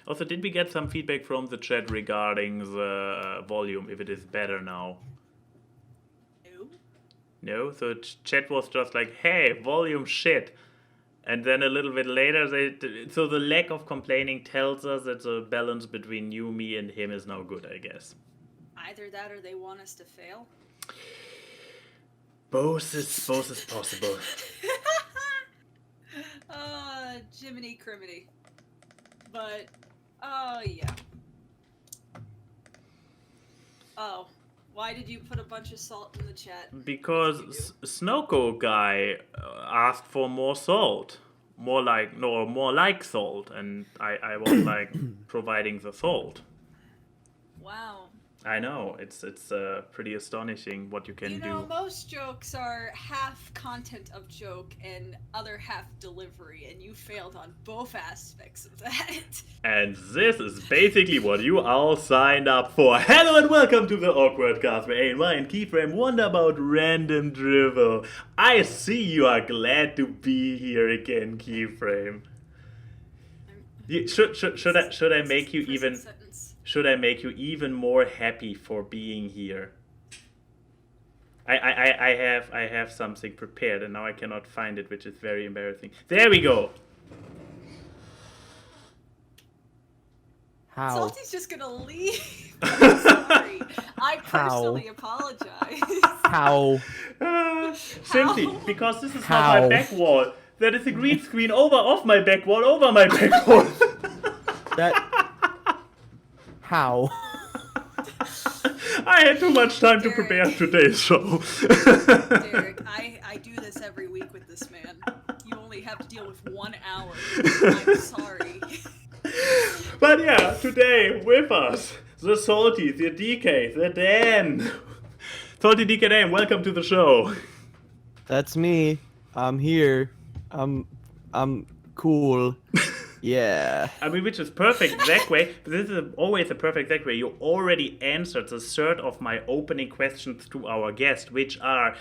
Also, did we get some feedback from the chat regarding the volume, if it is better now? No? So chat was just like, hey, volume shit. And then a little bit later, so the lack of complaining tells us that the balance between you, me, and him is now good, I guess. Either that or they want us to fail. Both is possible. Jiminy criminy. But, yeah. Oh, why did you put a bunch of salt in the chat? Because Snoko guy asked for more salt. More like salt. And I was like providing the salt. Wow. I know, it's pretty astonishing what you can do. Most jokes are half content of joke and other half delivery, and you failed on both aspects of that. And this is basically what you all signed up for. Hello and welcome to the AWKWARDCast, where ANY and Keyframe wonder about random drivel. I see you are glad to be here again, Keyframe. Should I make you even... Should I make you even more happy for being here? I have something prepared and now I cannot find it, which is very embarrassing. There we go. How? Salty's just gonna leave. I'm sorry. I personally apologize. How? Simply because this is not my back wall. That is a green screen off my back wall, over my back wall. How? I had too much time to prepare today's show. Derek, I do this every week with this man. You only have to deal with 1 hour. I'm sorry. But yeah, today with us, the Salty, the DK, the Dan. Salty DK Dan, welcome to the show. That's me. I'm here. I'm cool. Yeah. I mean, which is perfect segue. This is always a perfect segue. You already answered the third of my opening questions to our guest, which are,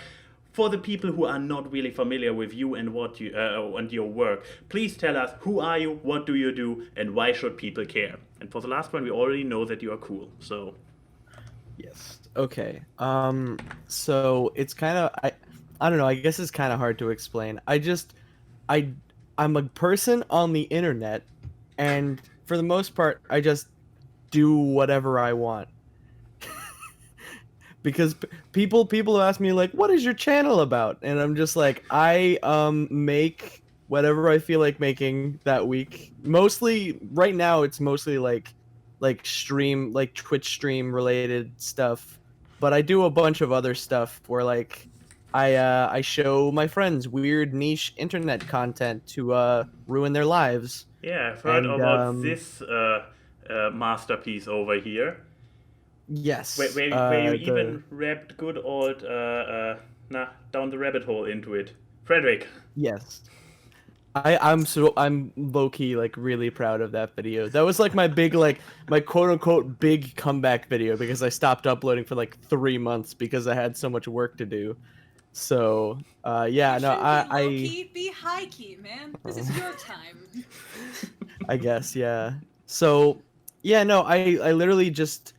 for the people who are not really familiar with you and what you and your work, please tell us, who are you, what do you do, and why should people care? And for the last one, we already know that you are cool. So. Yes. Okay. So it's kind of I don't know. I guess it's kind of hard to explain. I'm a person on the internet, and for the most part, I just do whatever I want. Because people ask me like, "What is your channel about?" And I'm just like, I make whatever I feel like making that week. Mostly right now, it's mostly like Twitch stream related stuff, but I do a bunch of other stuff where like I show my friends weird niche internet content to ruin their lives. Yeah, I've heard about this masterpiece over here. Yes. Where you even wrapped good old down the rabbit hole into it. Frederick. Yes. I'm low-key like really proud of that video. That was like my big my quote-unquote big comeback video, because I stopped uploading for like 3 months because I had so much work to do. So yeah, no, be high key, man. This is your time. I guess, yeah. So yeah, no, I literally just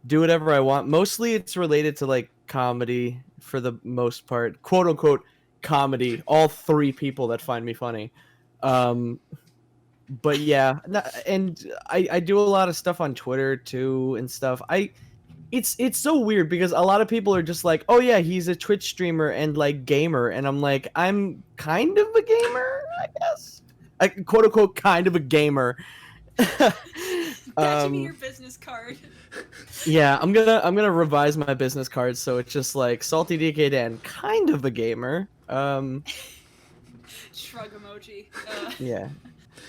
do whatever I want. Mostly it's related to like comedy for the most part, quote unquote comedy. All 3 people that find me funny. But yeah, and I do a lot of stuff on Twitter too and stuff. It's so weird because a lot of people are just like, oh yeah, he's a Twitch streamer and like gamer, and I'm like, I'm kind of a gamer, I guess. Quote unquote kind of a gamer. That should be your business card. Yeah, I'm gonna revise my business card so it's just like Saltydkdan, kind of a gamer. Shrug emoji. Yeah.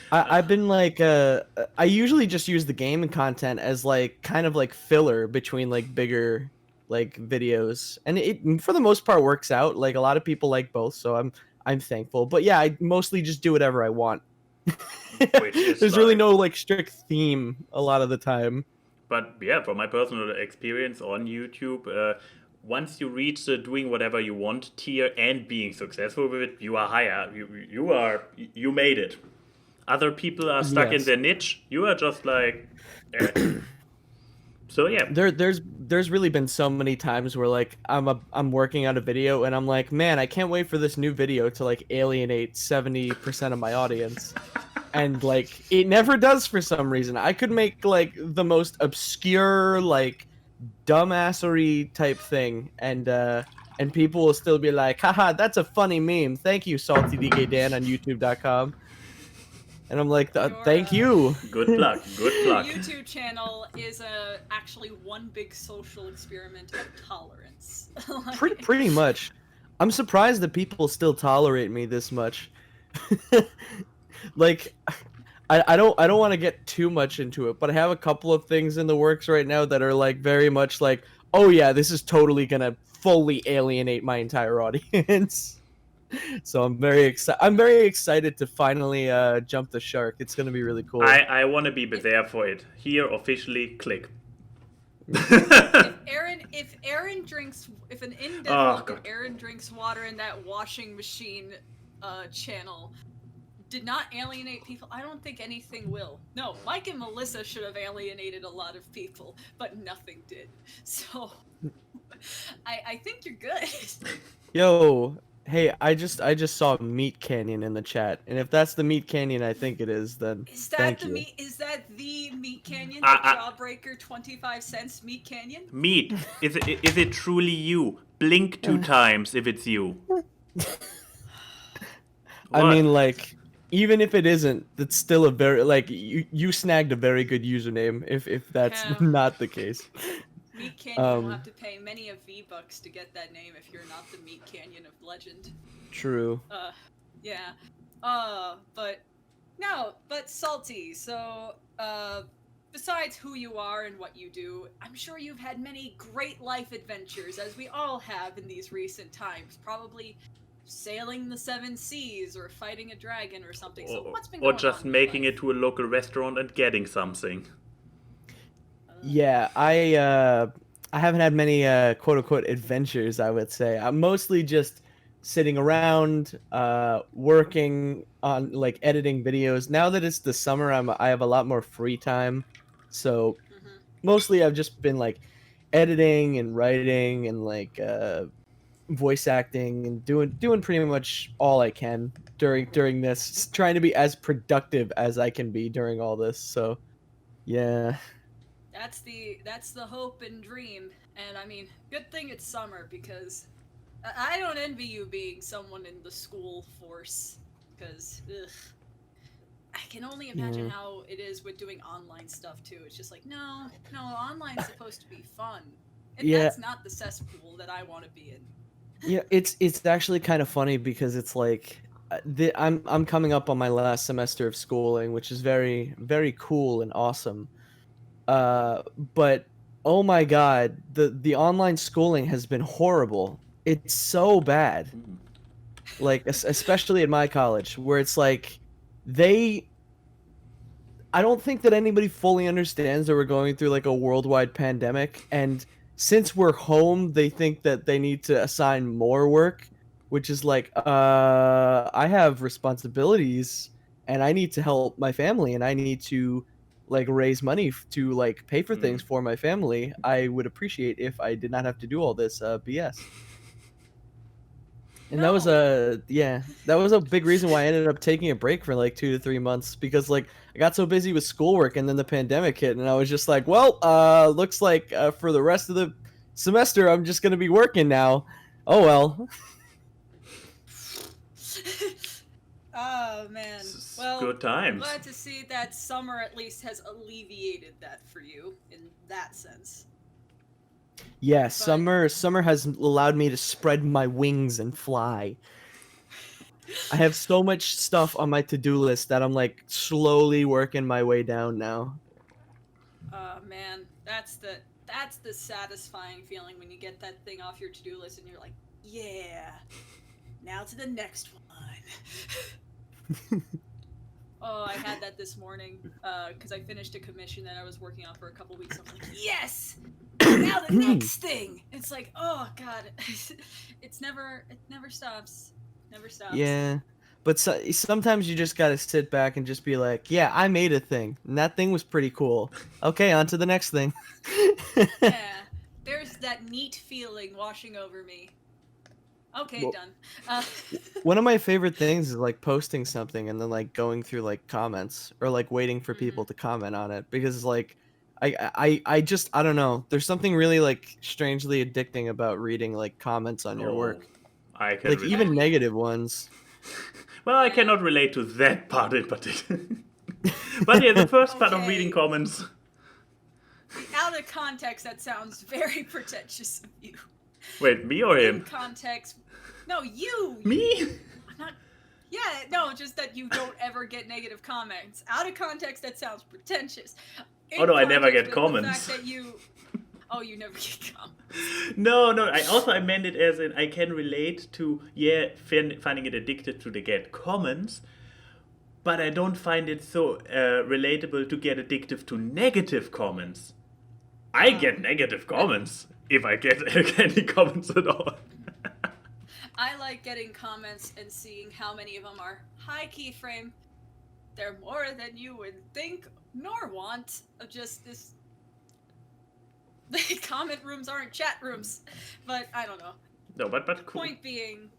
I've been like I usually just use the gaming content as like kind of like filler between like bigger like videos, and it for the most part works out. Like a lot of people like both, so I'm thankful. But yeah, I mostly just do whatever I want. There's really no like strict theme a lot of the time. But yeah, from my personal experience on YouTube, once you reach the doing whatever you want tier and being successful with it, you are higher. You made it. Other people are stuck in Yes. their niche. You are just like. So yeah. There's really been so many times where like I'm working on a video and I'm like, man, I can't wait for this new video to like alienate 70% of my audience. And like it never does for some reason. I could make like the most obscure like dumbassery type thing and people will still be like, haha, that's a funny meme. Thank you, Saltydkdan on youtube.com. And I'm like, thank you. Good plug. Good Your plug. YouTube channel is actually one big social experiment of tolerance. Like- Pretty much. I'm surprised that people still tolerate me this much. Like I don't want to get too much into it, but I have a couple of things in the works right now that are like very much like, oh yeah, this is totally gonna fully alienate my entire audience. So I'm very excited to finally jump the shark. It's gonna be really cool. I want to be there for it. Here, officially, click. If an in-depth Oh, look God. at Aaron drinks water in that washing machine channel did not alienate people, I don't think anything will. No, Mike and Melissa should have alienated a lot of people, but nothing did. So I think you're good. Yo, hey, I just saw Meat Canyon in the chat, and if that's the Meat Canyon I think it is, then Is that thank the you. meat? Is that the Meat Canyon? The Jawbreaker 25 cents Meat Canyon? Meat, is it truly you? Blink 2 times if it's you. I What? mean, like, even if it isn't, it's still a very like you snagged a very good username. If that's Yeah. not the case. Meat Canyon will have to pay many of V-Bucks to get that name if you're not the Meat Canyon of legend. True. Yeah. But Salty, so, besides who you are and what you do, I'm sure you've had many great life adventures, as we all have in these recent times. Probably sailing the 7 seas or fighting a dragon or something. So what's been Or going just on in your making life? it to a local restaurant and getting something. Yeah, I haven't had many quote unquote adventures, I would say. I'm mostly just sitting around working on like editing videos. Now that it's the summer, I have a lot more free time. So Mhm. mostly I've just been like editing and writing and like voice acting and doing pretty much all I can during this, trying to be as productive as I can be during all this. So yeah. That's the hope and dream. And I mean, good thing it's summer, because I don't envy you being someone in the school force, because I can only imagine Yeah. how it is with doing online stuff too. It's just like, no, online's supposed to be fun. And Yeah. that's not the cesspool that I want to be in. Yeah, it's actually kind of funny because it's like I'm coming up on my last semester of schooling, which is very very cool and awesome. But oh my god, the online schooling has been horrible. It's so bad. Like especially at my college, where it's like I don't think that anybody fully understands that we're going through like a worldwide pandemic, and since we're home, they think that they need to assign more work, which is like, I have responsibilities and I need to help my family and I need to like raise money to like pay for things for my family. I would appreciate if I did not have to do all this BS. And that was that was a big reason why I ended up taking a break for like 2 to 3 months, because like I got so busy with schoolwork and then the pandemic hit and I was just like, well, looks like for the rest of the semester I'm just gonna be working now. Oh well. Oh man. Well, Good times. I'm glad to see that summer at least has alleviated that for you in that sense. Yeah, summer has allowed me to spread my wings and fly. I have so much stuff on my to-do list that I'm like slowly working my way down now. Oh man, that's the satisfying feeling when you get that thing off your to-do list and you're like, yeah, now to the next one. Oh, I had that this morning because I finished a commission that I was working on for a couple weeks. I'm like, yes, now the next thing. It's like, oh god, it never stops. Never stops. Yeah, But sometimes you just gotta sit back and just be like, yeah, I made a thing, and that thing was pretty cool. Okay, on to the next thing. Yeah, there's that neat feeling washing over me. Okay, Well, done. One of my favorite things is like posting something and then like going through like comments or like waiting for people to comment on it, because like I don't know. There's something really like strangely addicting about reading like comments on your Oh, work. I can Like relate. even Oh, yeah. negative ones. Well, I cannot relate to that part in particular. But yeah, the first part of reading Okay. comments. Out of context, that sounds very pretentious of you. Wait, me or In him? context, no, you. Me? I'm not. Yeah, no, just that you don't ever get negative comments. Out of context, that sounds pretentious. Oh, no, I never context, get the comments. fact that you. Oh, you never get comments. No. I meant it as in I can relate to finding it addicted to the get comments, but I don't find it so relatable to get addictive to negative comments. I get negative comments if I get any comments at all. I like getting comments and seeing how many of them are, "Hi, Keyframe. They're more than you would think nor want." Of just this. The comment rooms aren't chat rooms, but I don't know. No, but cool. Point being,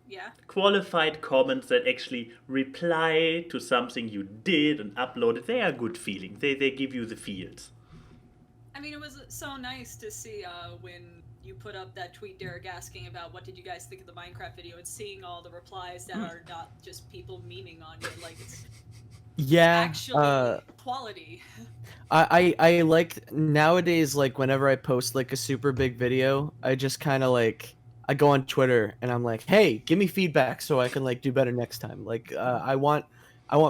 yeah. Qualified comments that actually reply to something you did and uploaded, they are good feeling. They give you the feels. I mean, it was so nice to see when you put up that tweet, Derek, asking about what did you guys think of the Minecraft video, and seeing all the replies that are not just people memeing on you, like it's actually quality. I like nowadays, like whenever I post like a super big video, I just kind of like I go on Twitter and I'm like, hey, give me feedback so I can like do better next time. Like I want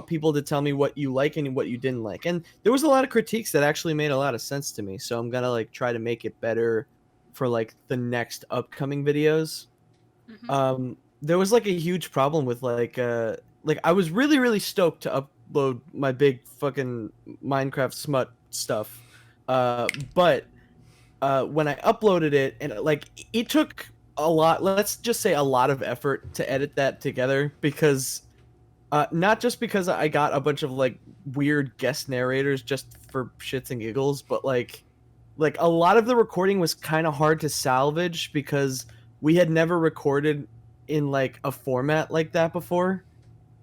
people to tell me what you like and what you didn't like. And there was a lot of critiques that actually made a lot of sense to me, so I'm gonna like try to make it better for like the next upcoming videos. There was like a huge problem with like I was really stoked to upload my big fucking Minecraft smut stuff, but when I uploaded it, and like it took a lot, let's just say a lot of effort to edit that together, because not just because I got a bunch of like weird guest narrators just for shits and giggles, but like a lot of the recording was kind of hard to salvage because we had never recorded in like a format like that before,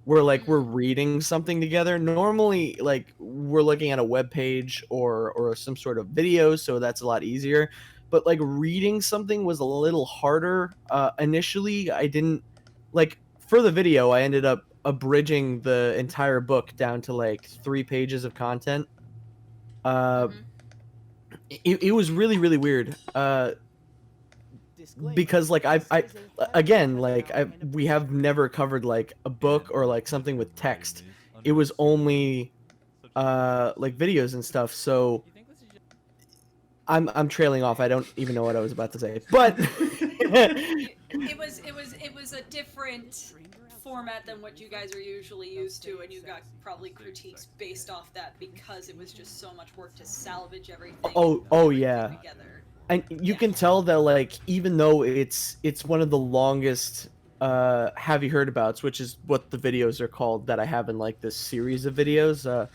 where like we're reading something together. Normally like we're looking at a web page or some sort of video, so that's a lot easier, but like reading something was a little harder. Initially I didn't like, for the video I ended up abridging the entire book down to like 3 pages of content. It was really weird, because like I again, like we have never covered like a book or like something with text. It was only like videos and stuff, so I'm trailing off. I don't even know what I was about to say, but it was a different format than what you guys are usually used to, and you got probably critiques based off that because it was just so much work to salvage everything. Oh yeah. Together. And you can tell that like even though it's one of the longest have you heard abouts, which is what the videos are called that I have in like this series of videos,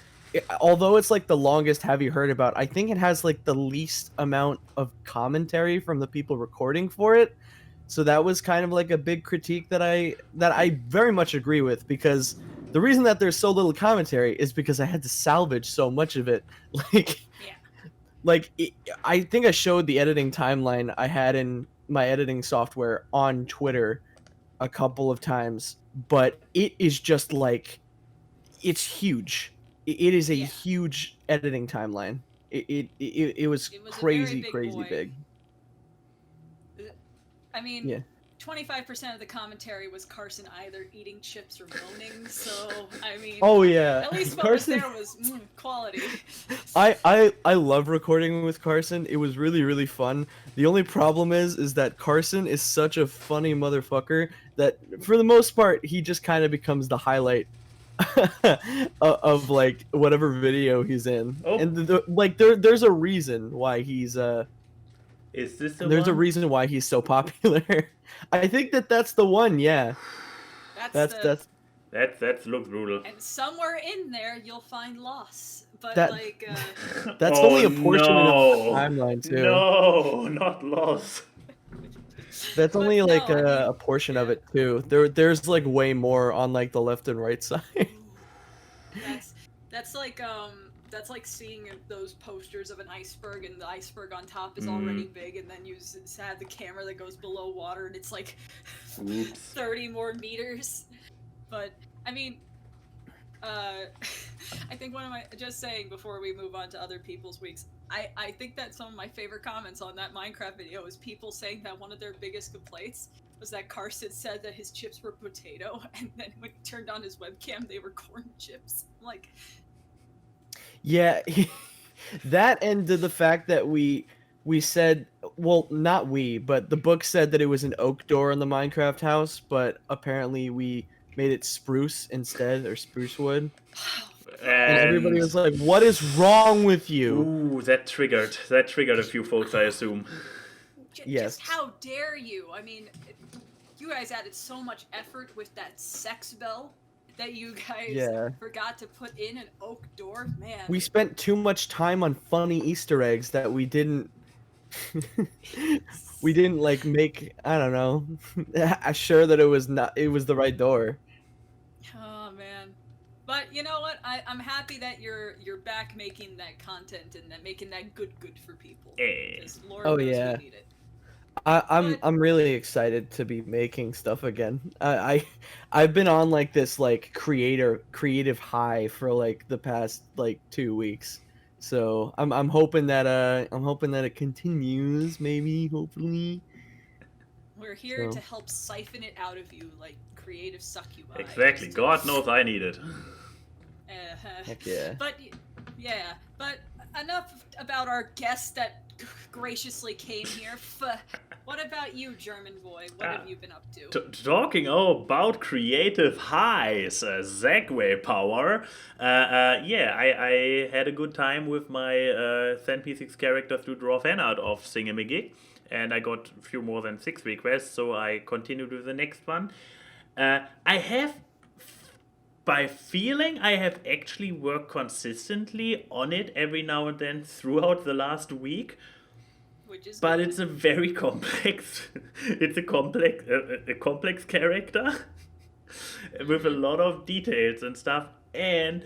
although it's like the longest have you heard about, I think it has like the least amount of commentary from the people recording for it. So that was kind of like a big critique that I very much agree with, because the reason that there's so little commentary is because I had to salvage so much of it. I think I showed the editing timeline I had in my editing software on Twitter a couple of times, but it is just like, it's huge. It is a huge editing timeline. It was crazy big. I mean, yeah. 25% of the commentary was Carson either eating chips or moaning, so I mean, oh yeah, at least what Carson was there was quality. I love recording with Carson. It was really fun. The only problem is that Carson is such a funny motherfucker that for the most part he just kind of becomes the highlight of like whatever video he's in. Oh. And like there's a reason why he's Is this the there's one? a reason why he's so popular. I think that's the one. Yeah. That's That looks brutal. And somewhere in there, you'll find loss. But That- like, That's Oh, only a portion no. of the timeline too. No, not loss. That's But only like no, I mean, a portion of yeah. it too. There's like way more on like the left and right side. That's like seeing those posters of an iceberg, and the iceberg on top is Mm. already big, and then you have the camera that goes below water, and it's like Oops. 30 more meters. But I mean, I think just saying before we move on to other people's weeks, I think that some of my favorite comments on that Minecraft video is people saying that one of their biggest complaints was that Carson said that his chips were potato, and then when he turned on his webcam, they were corn chips. I'm like, Yeah, that and the fact that we said, well, not we, but the book said that it was an oak door in the Minecraft house, but apparently we made it spruce instead, or spruce wood. And everybody was like, "What is wrong with you?" Ooh, that triggered a few folks, I assume. Yes. just how dare you? I mean, you guys added so much effort with that sex bell that you guys Yeah. forgot to put in an oak door, man. We spent too much time on funny Easter eggs that we didn't like make, I don't know, sure that it was the right door. Oh man. But you know what? I'm happy that you're back making that content and that making that good for people. Eh. 'Cause Lord Oh, knows yeah. we need it. I'm really excited to be making stuff again. I've been on like this like creative high for like the past like 2 weeks. So I'm hoping that it continues, maybe, hopefully. We're here So- to help siphon it out of you like creative succubi. Exactly. Just- God knows I need it. Heck yeah. But enough about our guest that graciously came here. What about you, German boy? What have you been up to? Talking about creative highs, Segway power. I had a good time with my P6 character through draw fan art of Singamigig, and I got a few more than 6 requests, so I continued with the next one. By feeling, I have actually worked consistently on it every now and then throughout the last week. Which is But good. it's a very complex. It's a complex character with a lot of details and stuff. And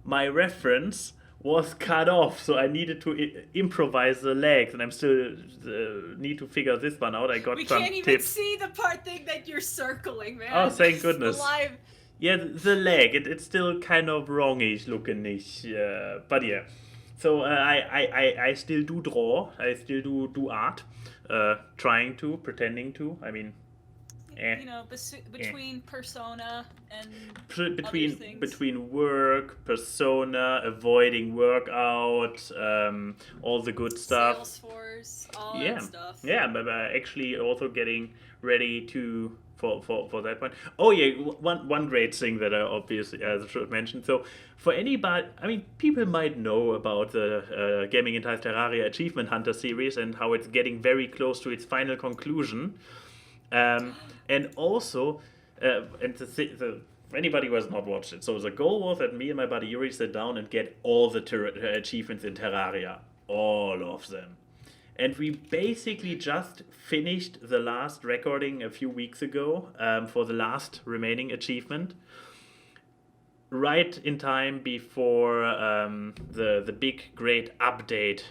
my reference was cut off, so I needed to improvise the legs, and I'm still need to figure this one out. I got We some can't even tips. see the thing that you're circling, man. Oh, thank It's goodness. the live. Yeah, the leg. It's still kind of wrongish looking, but yeah. So I still do draw. I still do art. Pretending to. I mean, You know, between persona and other things. between work, persona, avoiding workout, all the good stuff. Salesforce, all Yeah, that stuff. yeah, but actually also getting ready for that one. Oh yeah, one great thing that I obviously should mention. So for anybody, I mean, people might know about the Gaming Entitled Terraria Achievement Hunter series and how it's getting very close to its final conclusion. And also, for anybody who has not watched it, so the goal was that me and my buddy Yuri sit down and get all the achievements in Terraria, all of them. And we basically just finished the last recording a few weeks ago for the last remaining achievement. Right in time before the big great update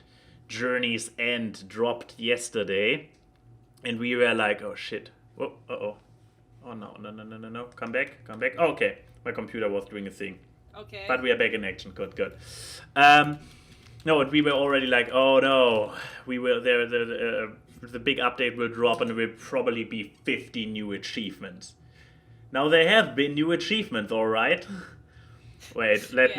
Journey's End dropped yesterday. And we were like, oh shit. Oh, uh-oh. Oh no. Come back. Oh, okay. My computer was doing a thing. Okay. But we are back in action. Good. No, and we were already like, oh no, we will there. The big update will drop, and there will probably be 50 new achievements. Now there have been new achievements, all right. Wait, let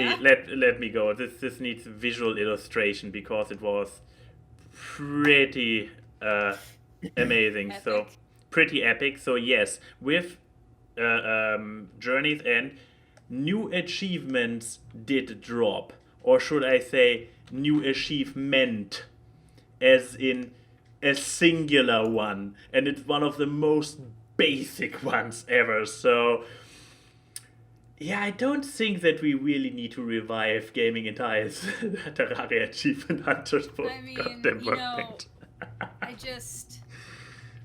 me go. This needs visual illustration because it was pretty amazing. Epic. So pretty epic. So yes, with Journey's End, new achievements did drop, or should I say, new achievement, as in a singular one, and it's one of the most basic ones ever. So Yeah, I don't think that we really need to revive Gaming in Ties Terraria Achievement Hunters for I mean, goddamn you know, perfect. I just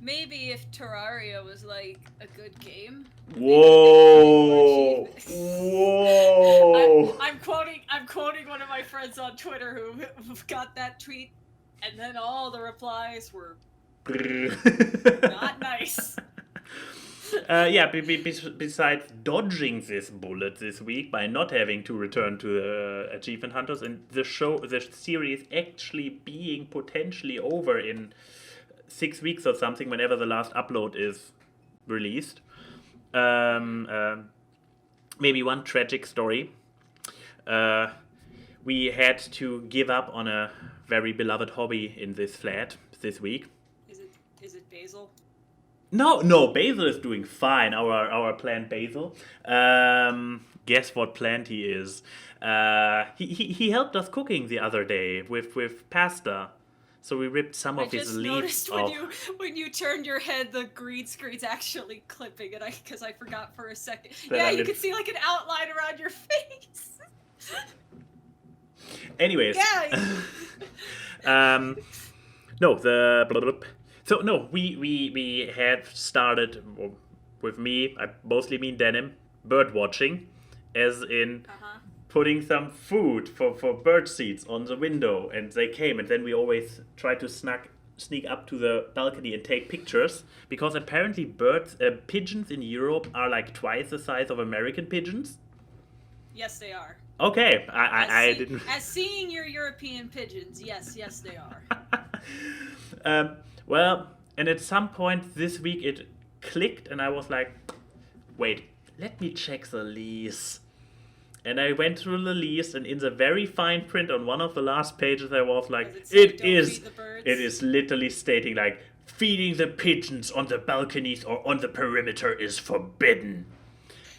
maybe if Terraria was like a good game. Whoa! Whoa! I'm quoting one of my friends on Twitter who got that tweet, and then all the replies were not nice. Yeah, besides dodging this bullet this week by not having to return to the Achievement Hunters, and the series actually being potentially over in 6 weeks or something, whenever the last upload is released. Maybe one tragic story. We had to give up on a very beloved hobby in this flat this week. Is it Basil? No, Basil is doing fine. Our plant Basil. Guess what plant he is? He helped us cooking the other day with pasta. So we ripped some of his leaves off. I just noticed when you turned your head, the green screen's actually clipping, and because I forgot for a second. Yeah, you could see like an outline around your face. Anyways. Yeah. No, So no, we had started with me. I mostly mean Denim bird watching, as in putting some food for bird seeds on the window, and they came, and then we always try to sneak up to the balcony and take pictures, because apparently pigeons in Europe are like twice the size of American pigeons. Yes, they are. Okay, I didn't. As seeing your European pigeons, yes, they are. Well, and at some point this week it clicked, and I was like, wait, let me check the lease. And I went through the lease, and in the very fine print on one of the last pages, I was like, it is literally stating like, feeding the pigeons on the balconies or on the perimeter is forbidden.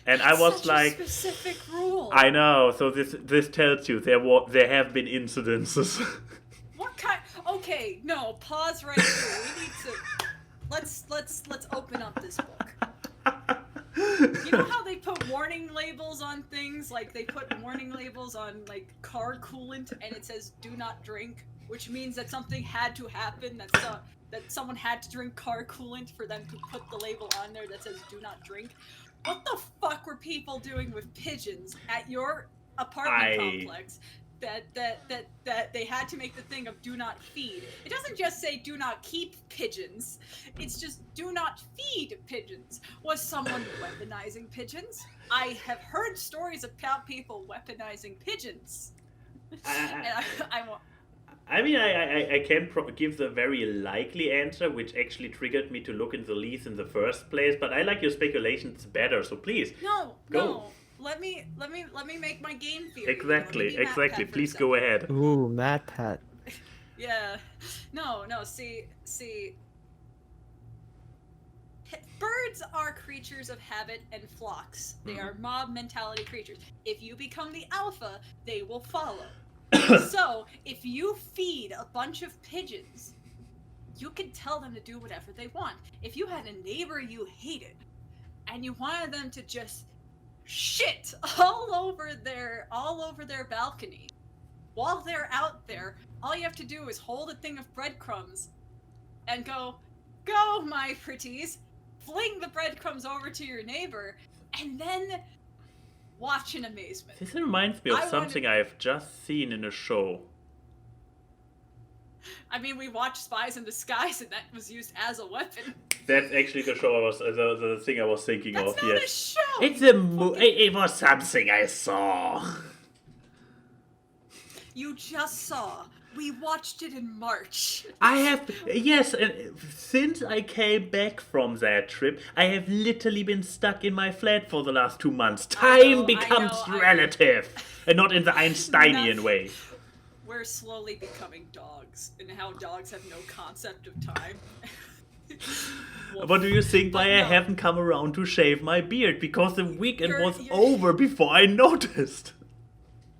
And That's I was such like, a specific rule. I know. So this tells you there have been incidences. What kind? Okay, no, pause right here. We need to let's open up this book. You know how they put warning labels on things? Like they put warning labels on like car coolant, and it says "do not drink," which means that something had to happen. That someone had to drink car coolant for them to put the label on there that says "do not drink." What the fuck were people doing with pigeons at your apartment complex that they had to make the thing of do not feed? It doesn't just say do not keep pigeons. It's just do not feed pigeons. Was someone weaponizing pigeons? I have heard stories about people weaponizing pigeons. I mean, I can give the very likely answer, which actually triggered me to look in the lease in the first place. But I like your speculations better, so please. No. Let me make my game theory. Exactly. Please go ahead. Ooh, Matt Pat. Yeah. No. See. Birds are creatures of habit and flocks. They are mob mentality creatures. If you become the alpha, they will follow. So, if you feed a bunch of pigeons, you can tell them to do whatever they want. If you had a neighbor you hated, and you wanted them to just shit all over their balcony, while they're out there, all you have to do is hold a thing of breadcrumbs and go, my pretties, fling the breadcrumbs over to your neighbor, and then watch in amazement. This reminds me of something I've just seen in a show. I mean, we watched Spies in Disguise, and that was used as a weapon. That's actually the show the thing I was thinking of. That's not a show. It's it was something I saw. You just saw. We watched it in March. Yes, and since I came back from that trip, I have literally been stuck in my flat for the last 2 months. Time becomes relative, and not in the Einsteinian way. We're slowly becoming dogs, and how dogs have no concept of time. What do you think why I haven't come around to shave my beard? Because the weekend was over before I noticed.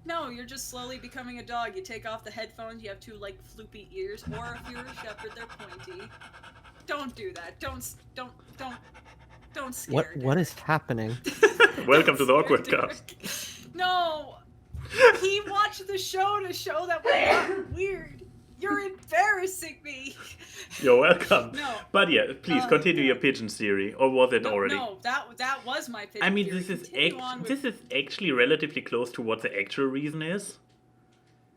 No, you're just slowly becoming a dog. You take off the headphones, you have 2, like, floopy ears, or if you're a shepherd, they're pointy. Don't do that. Don't. Don't scare What is happening? Welcome to the Don't scare AWKWARDCast. Derek. No! He watched the show to show that we're not weird. You're embarrassing me. You're welcome. No. But yeah, please continue no. your pigeon theory, or was it No, already? no, that was my pigeon I mean, theory. this is Continue on with- this is actually relatively close to what the actual reason is.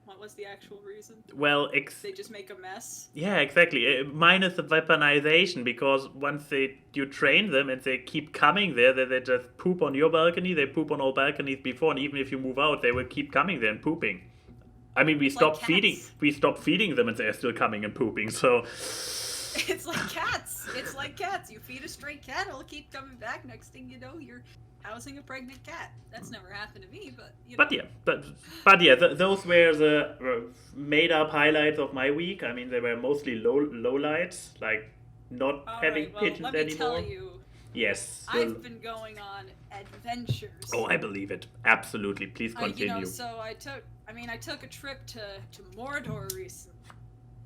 What was the actual reason? Well, They just make a mess. yeah, exactly. Minus the weaponization, because once you train them and they keep coming there, they just poop on your balcony. They poop on all balconies before, and even if you move out, they will keep coming there and pooping. I mean, we It's like stopped feeding them, and they're still coming and pooping. So It's like cats. It's like cats. You feed a stray cat, it'll keep coming back. Next thing you know, you're housing a pregnant cat. That's never happened to me, but you know. But yeah, those were the made-up highlights of my week. I mean, they were mostly low lights, like not All having right, well, pigeons let me anymore. tell you, Yes. I've been going on adventures. Oh, I believe it. Absolutely. Please continue. I took a trip to Mordor recently.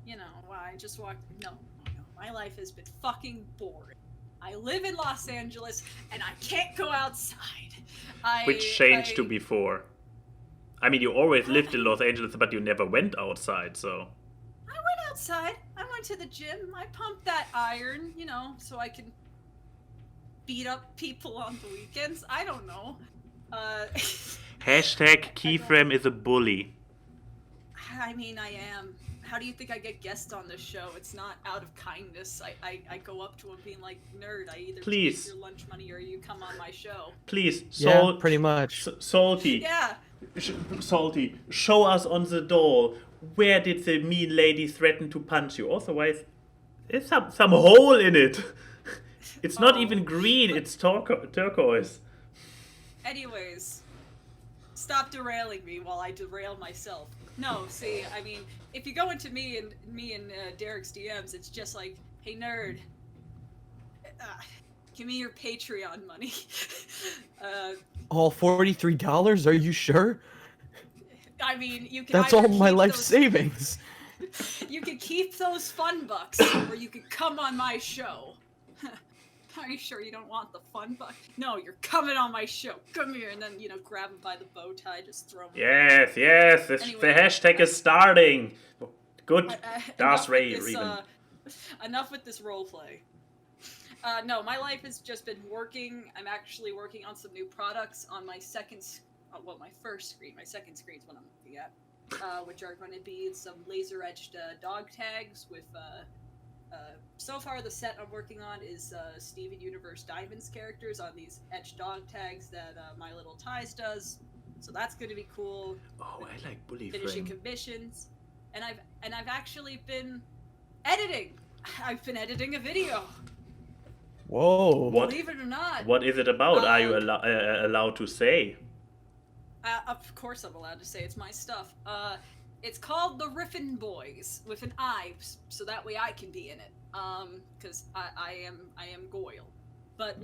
You know, I just walked. No, my life has been fucking boring. I live in Los Angeles and I can't go outside. Which changed to before. I mean, you always lived in Los Angeles, but you never went outside, so. I went outside. I went to the gym. I pumped that iron, you know, so I can beat up people on the weekends. I don't know. Hashtag Keyframe is a bully. I mean, I am. How do you think I get guests on this show? It's not out of kindness. I go up to him being like, nerd, I either Please. take your lunch money or you come on my show. Please, Yeah, pretty much. Salty. Yeah. Salty, show us on the doll. Where did the mean lady threaten to punch you? Otherwise, there's some hole in it. It's not even green, it's turquoise. Anyways, stop derailing me while I derail myself. No, see, I mean, if you go into me and Derek's DMs, it's just like, hey nerd, give me your Patreon money. All $43? Are you sure? I mean, you can. That's either all my keep life those- savings. You can keep those fun bucks, or you can come on my show. Are you sure you don't want the fun buck? No, you're coming on my show. Come here, and then grab him by the bow tie, just throw him. Yes, the Anyway, hashtag is starting. Good, Darth Ray, enough with this, even. Enough with this roleplay. No, my life has just been working. I'm actually working on some new products on my my first screen. My second screen is what I'm looking at, which are going to be some laser-etched dog tags with. So far, the set I'm working on is Steven Universe Diamonds characters on these etched dog tags that My Little Ties does. So that's going to be cool. Oh, I like bully Finishing frame. commissions, and I've actually been editing. I've been editing a video. Whoa. What? Believe it or not. What is it about? Are you allowed to say? Of course I'm allowed to say it's my stuff. It's called The Riffin' Boys with an I, so that way I can be in it. Because I am Goyle. But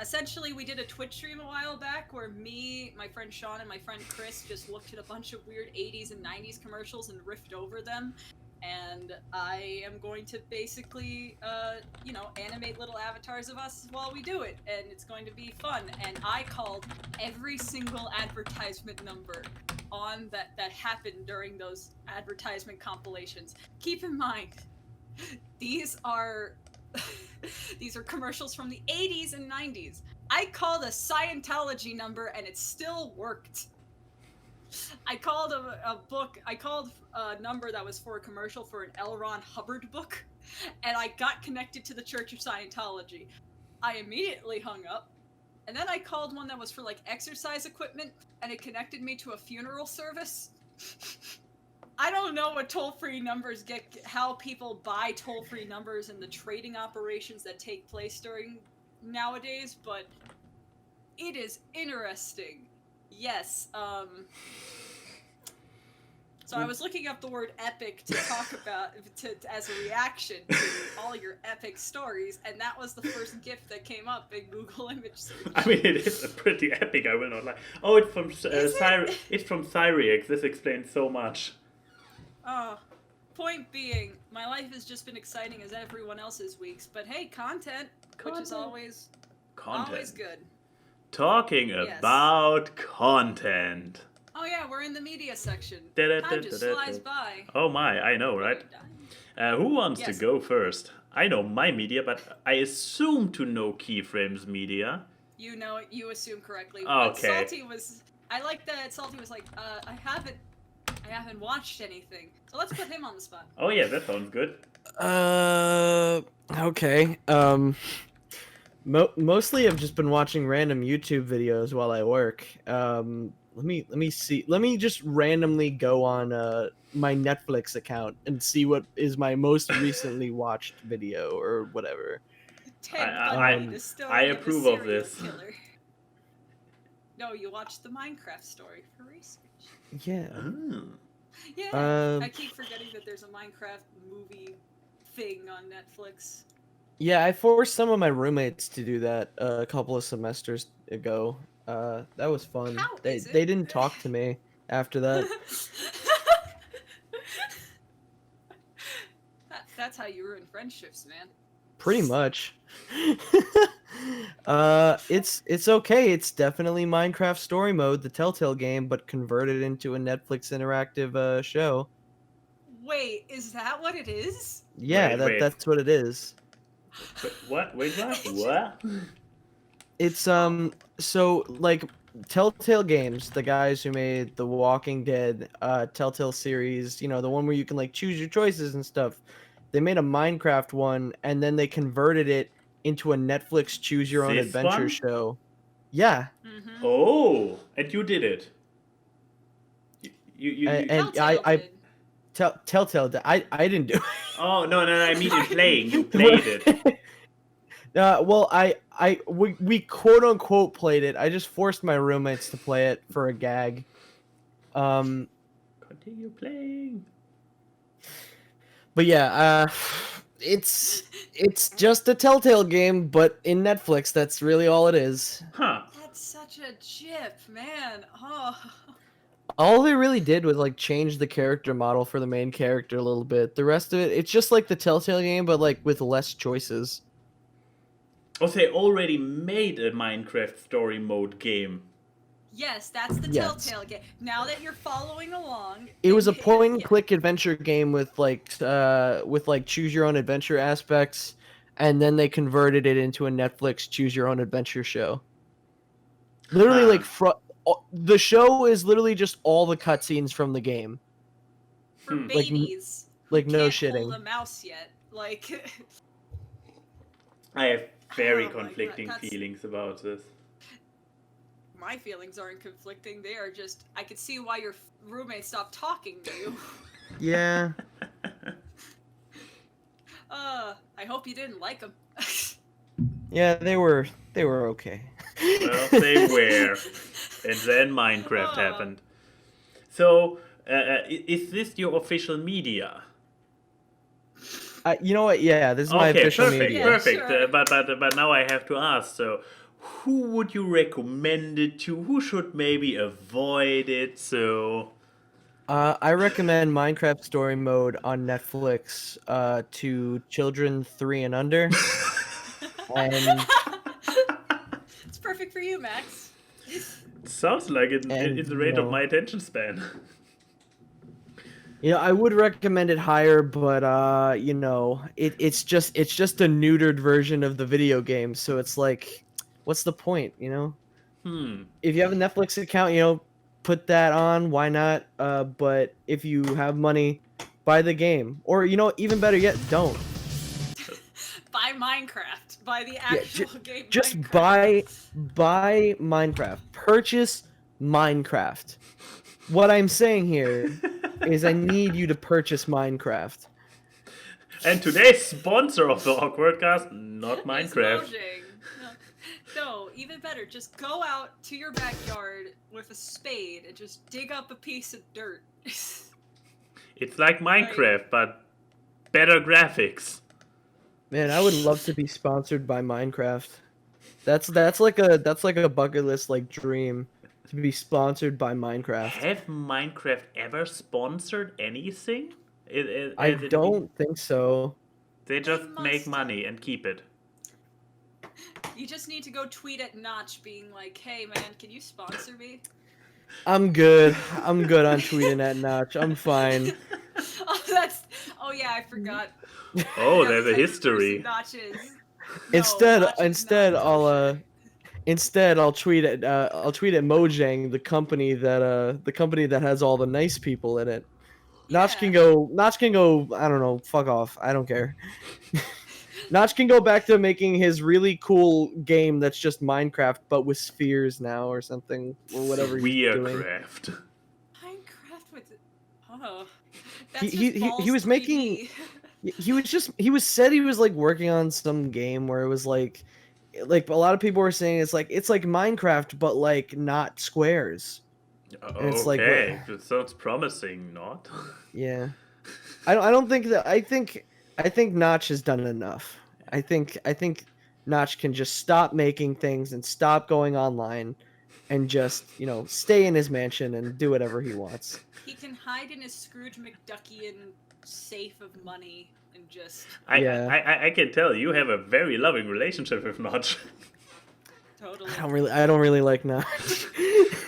essentially we did a Twitch stream a while back where me, my friend Sean, and my friend Chris just looked at a bunch of weird 80s and 90s commercials and riffed over them. And I am going to basically, animate little avatars of us while we do it. And it's going to be fun. And I called every single advertisement number on that happened during those advertisement compilations. Keep in mind, these are commercials from the 80s and 90s. I called a Scientology number and it still worked. I called a number that was for a commercial for an L. Ron Hubbard book, and I got connected to the Church of Scientology. I immediately hung up, and then I called one that was for exercise equipment, and it connected me to a funeral service. I don't know what toll-free numbers how people buy toll-free numbers and the trading operations that take place during nowadays, but it is interesting. Yes, so I was looking up the word epic to talk about, as a reaction to all your epic stories, and that was the first GIF that came up in Google image search. I mean, it is pretty epic, I will not lie. Oh, it's from Cyriax. This explains so much. Oh, Point being, my life has just been exciting as everyone else's weeks, but hey, content. Which is always good. Talking Yes. about content. Oh yeah, we're in the media section. Da-da, Time just da-da-da-da. flies by. Oh my, I know, right? Who wants to Yes. go first? I know my media, but I assume to know Keyframe's media. You know it. You assume correctly. Okay. But Salty was. I like that Salty was like, I haven't watched anything. So let's put him on the spot. Oh yeah, that sounds good. Okay. Mostly I've just been watching random YouTube videos while I work. Let me see. Let me just randomly go on my Netflix account and see what is my most recently watched video or whatever. Ted I- Bundy, the story I of a approve of serial this. killer. No, you watched the Minecraft story for research. Yeah. Oh. Yeah, I keep forgetting that there's a Minecraft movie thing on Netflix. Yeah, I forced some of my roommates to do that a couple of semesters ago. That was fun. How They is it? they didn't talk to me after that. That's how you ruin friendships, man. Pretty much. It's okay. It's definitely Minecraft Story Mode, the Telltale game, but converted into a Netflix interactive show. Wait, is that what it is? Yeah, Wait. that's what it is. What? Wait, what? What? It's so like Telltale Games, the guys who made the Walking Dead Telltale series, you know, the one where you can like choose your choices and stuff. They made a Minecraft one and then they converted it into a Netflix choose your own This adventure one? show. Yeah. Mm-hmm. Oh, and you did it. You And Telltale I did. Telltale. I didn't do it. Oh no! I mean in playing. You played it. Well, we quote unquote played it. I just forced my roommates to play it for a gag. Continue playing. But yeah, it's just a Telltale game, but in Netflix. That's really all it is. Huh? That's such a jip, man. Oh. All they really did was like change the character model for the main character a little bit. The rest of it, it's just like the Telltale game, but like with less choices. Oh, they already made a Minecraft story mode game. Yes, that's the Yes. Telltale game. Now that you're following along, It was a and- point and yeah. click adventure game with like choose your own adventure aspects, and then they converted it into a Netflix choose your own adventure show. Literally, Huh. like the show is literally just all the cutscenes from the game. For Like, babies. like who no can't shitting. hold a mouse yet. Like, I have very Oh my God, conflicting that's- feelings about this. my feelings aren't conflicting. They are just. I could see why your roommate stopped talking to you. Yeah. I hope you didn't like them. Yeah, they were okay. Well, they were. And then Minecraft Oh. happened. So, is this your official media? You know what? Yeah, this is my Okay, official perfect, media. Yeah, perfect. sure. But now I have to ask. So, who would you recommend it to? Who should maybe avoid it? So, I recommend Minecraft Story Mode on Netflix to children 3 and under. And It's perfect for you, Max. sounds like it And, it's the rate you of know- my attention span. you know, I would recommend it higher, but you know, it's just a neutered version of the video game, so it's like, what's the point, you know? If you have a Netflix account, you know, put that on, why not? But if you have money, buy the game. Or, you know, even better yet, don't. Buy Minecraft. Buy the actual game. Just Minecraft. buy Minecraft. Purchase Minecraft. What I'm saying here is I need you to purchase Minecraft. And today's sponsor of the AWKWARDCast, not It's Minecraft. Mojang. No, even better. Just go out to your backyard with a spade and just dig up a piece of dirt. It's like Minecraft, but better graphics. Man, I would love to be sponsored by Minecraft. That's like a bucket list like dream to be sponsored by Minecraft. Have Minecraft ever sponsored anything? I don't think so. They just They make must. money and keep it. You just need to go tweet at Notch being like, hey man, can you sponsor me? I'm good. I'm good on tweeting at Notch. I'm fine. Oh yeah, I forgot. Oh, I forgot there's the a type of person history. Notch is. Instead, Notch is instead, not I'll kosher. instead I'll tweet at Mojang, the company that has all the nice people in it. Notch can Yeah. go. I don't know. Fuck off. I don't care. Notch can go back to making his really cool game that's just Minecraft, but with spheres now or something, or whatever he's doing. Weircraft. Minecraft with. Oh. He- That's he- just he- balls he was 3D. making- he was said he was like working on some game where it was like a lot of people were saying it's like Minecraft but like not squares. And it's like, Okay, that sounds promising, not? Yeah. I don't think that I think Notch has done enough. I think Notch can just stop making things and stop going online and just, stay in his mansion and do whatever he wants. He can hide in his Scrooge McDuckian safe of money and just Yeah. I can tell you have a very loving relationship with Notch. totally. I don't really like Notch.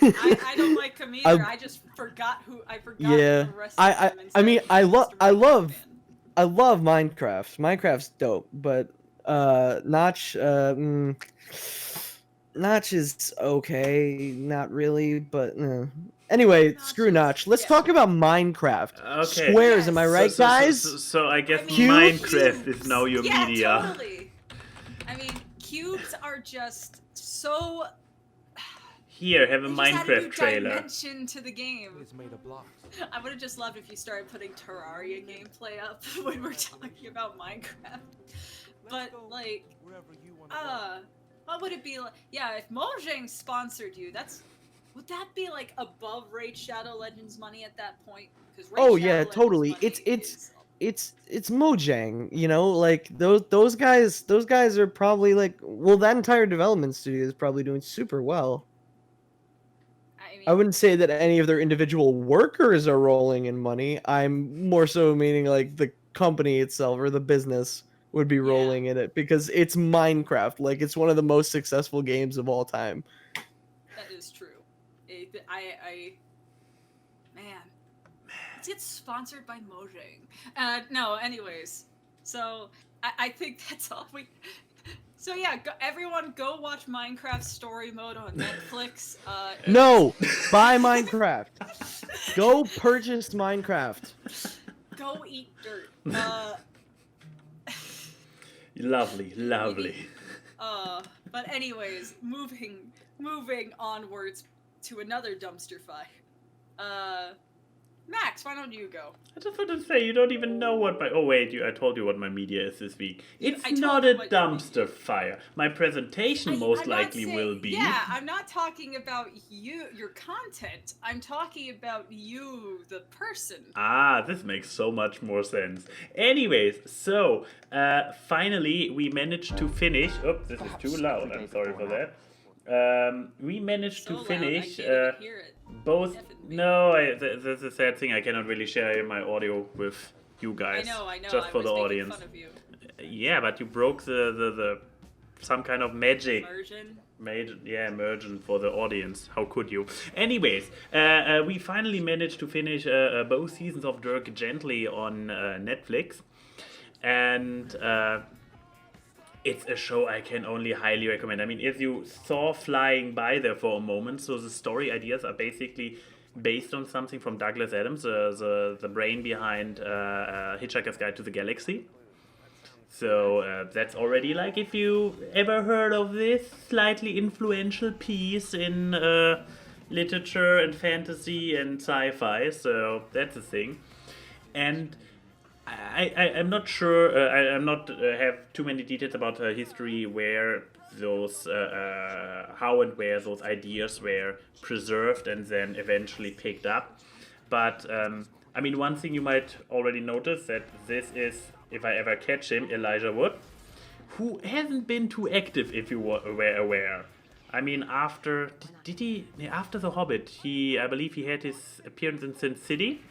I don't like him either. I just forgot Yeah. the rest I of them. mean, I love Minecraft. I love Minecraft. Minecraft's dope, but Notch Notch is okay, not really, but anyway, Notch screw is- Notch. Let's yeah. talk about Minecraft. Okay. Squares, am I Yes. right, guys? So I guess Cubes? Minecraft is now your Yeah, media. totally. I mean, cubes are just so. Here, have a They just added Minecraft new trailer. dimension to the game. It's made of blocks. I would have just loved if you started putting Terraria gameplay up when we're talking about Minecraft. But like, Wherever you want to go. what would it be like? Yeah, if Mojang sponsored you, would that be like above Raid Shadow Legends money at that point? Because Oh, yeah, totally. It's Mojang, like those guys are probably like, well, that entire development studio is probably doing super well. I wouldn't say that any of their individual workers are rolling in money. I'm more so meaning like the company itself or the business would be rolling in it because it's Minecraft. Like, it's one of the most successful games of all time. That is true. Man, let's get sponsored by Mojang. No, anyways. So I think that's all we. So yeah, everyone go watch Minecraft Story Mode on Netflix. No, buy Minecraft. Go purchase Minecraft. Go eat dirt. Lovely, lovely. But anyways, moving onwards to another dumpster fire. Max, why don't you go? I just want to say, you don't even know what my... Oh, wait, I told you what my media is this week. It's I told not you a what your dumpster fire. My presentation most I'm not likely saying- will be. Yeah, I'm not talking about your content. I'm talking about you, the person. Ah, this makes so much more sense. Anyways, so, finally, we managed to finish... Oops, this is too loud. I'm sorry for that. We managed So to loud, finish... I can't even hear it. Both. Deafened me. No, that's a sad thing. I cannot really share my audio with you guys. I know. Just I for was the making audience. fun of you. Yeah, but you broke the some kind of magic. Immersion. Immersion for the audience. How could you? Anyways, we finally managed to finish both seasons of Dirk Gently on Netflix, and it's a show I can only highly recommend. I mean, if you saw Flying By there for a moment, so the story ideas are basically based on something from Douglas Adams, the brain behind Hitchhiker's Guide to the Galaxy. So that's already like, if you ever heard of this slightly influential piece in literature and fantasy and sci-fi, so that's a thing. And I'm not sure. I'm not have too many details about her history, where those, how and where those ideas were preserved and then eventually picked up. But I mean, one thing you might already notice that this is, if I ever catch him, Elijah Wood, who hasn't been too active, if you were aware. I mean, after The Hobbit, I believe he had his appearance in Sin City.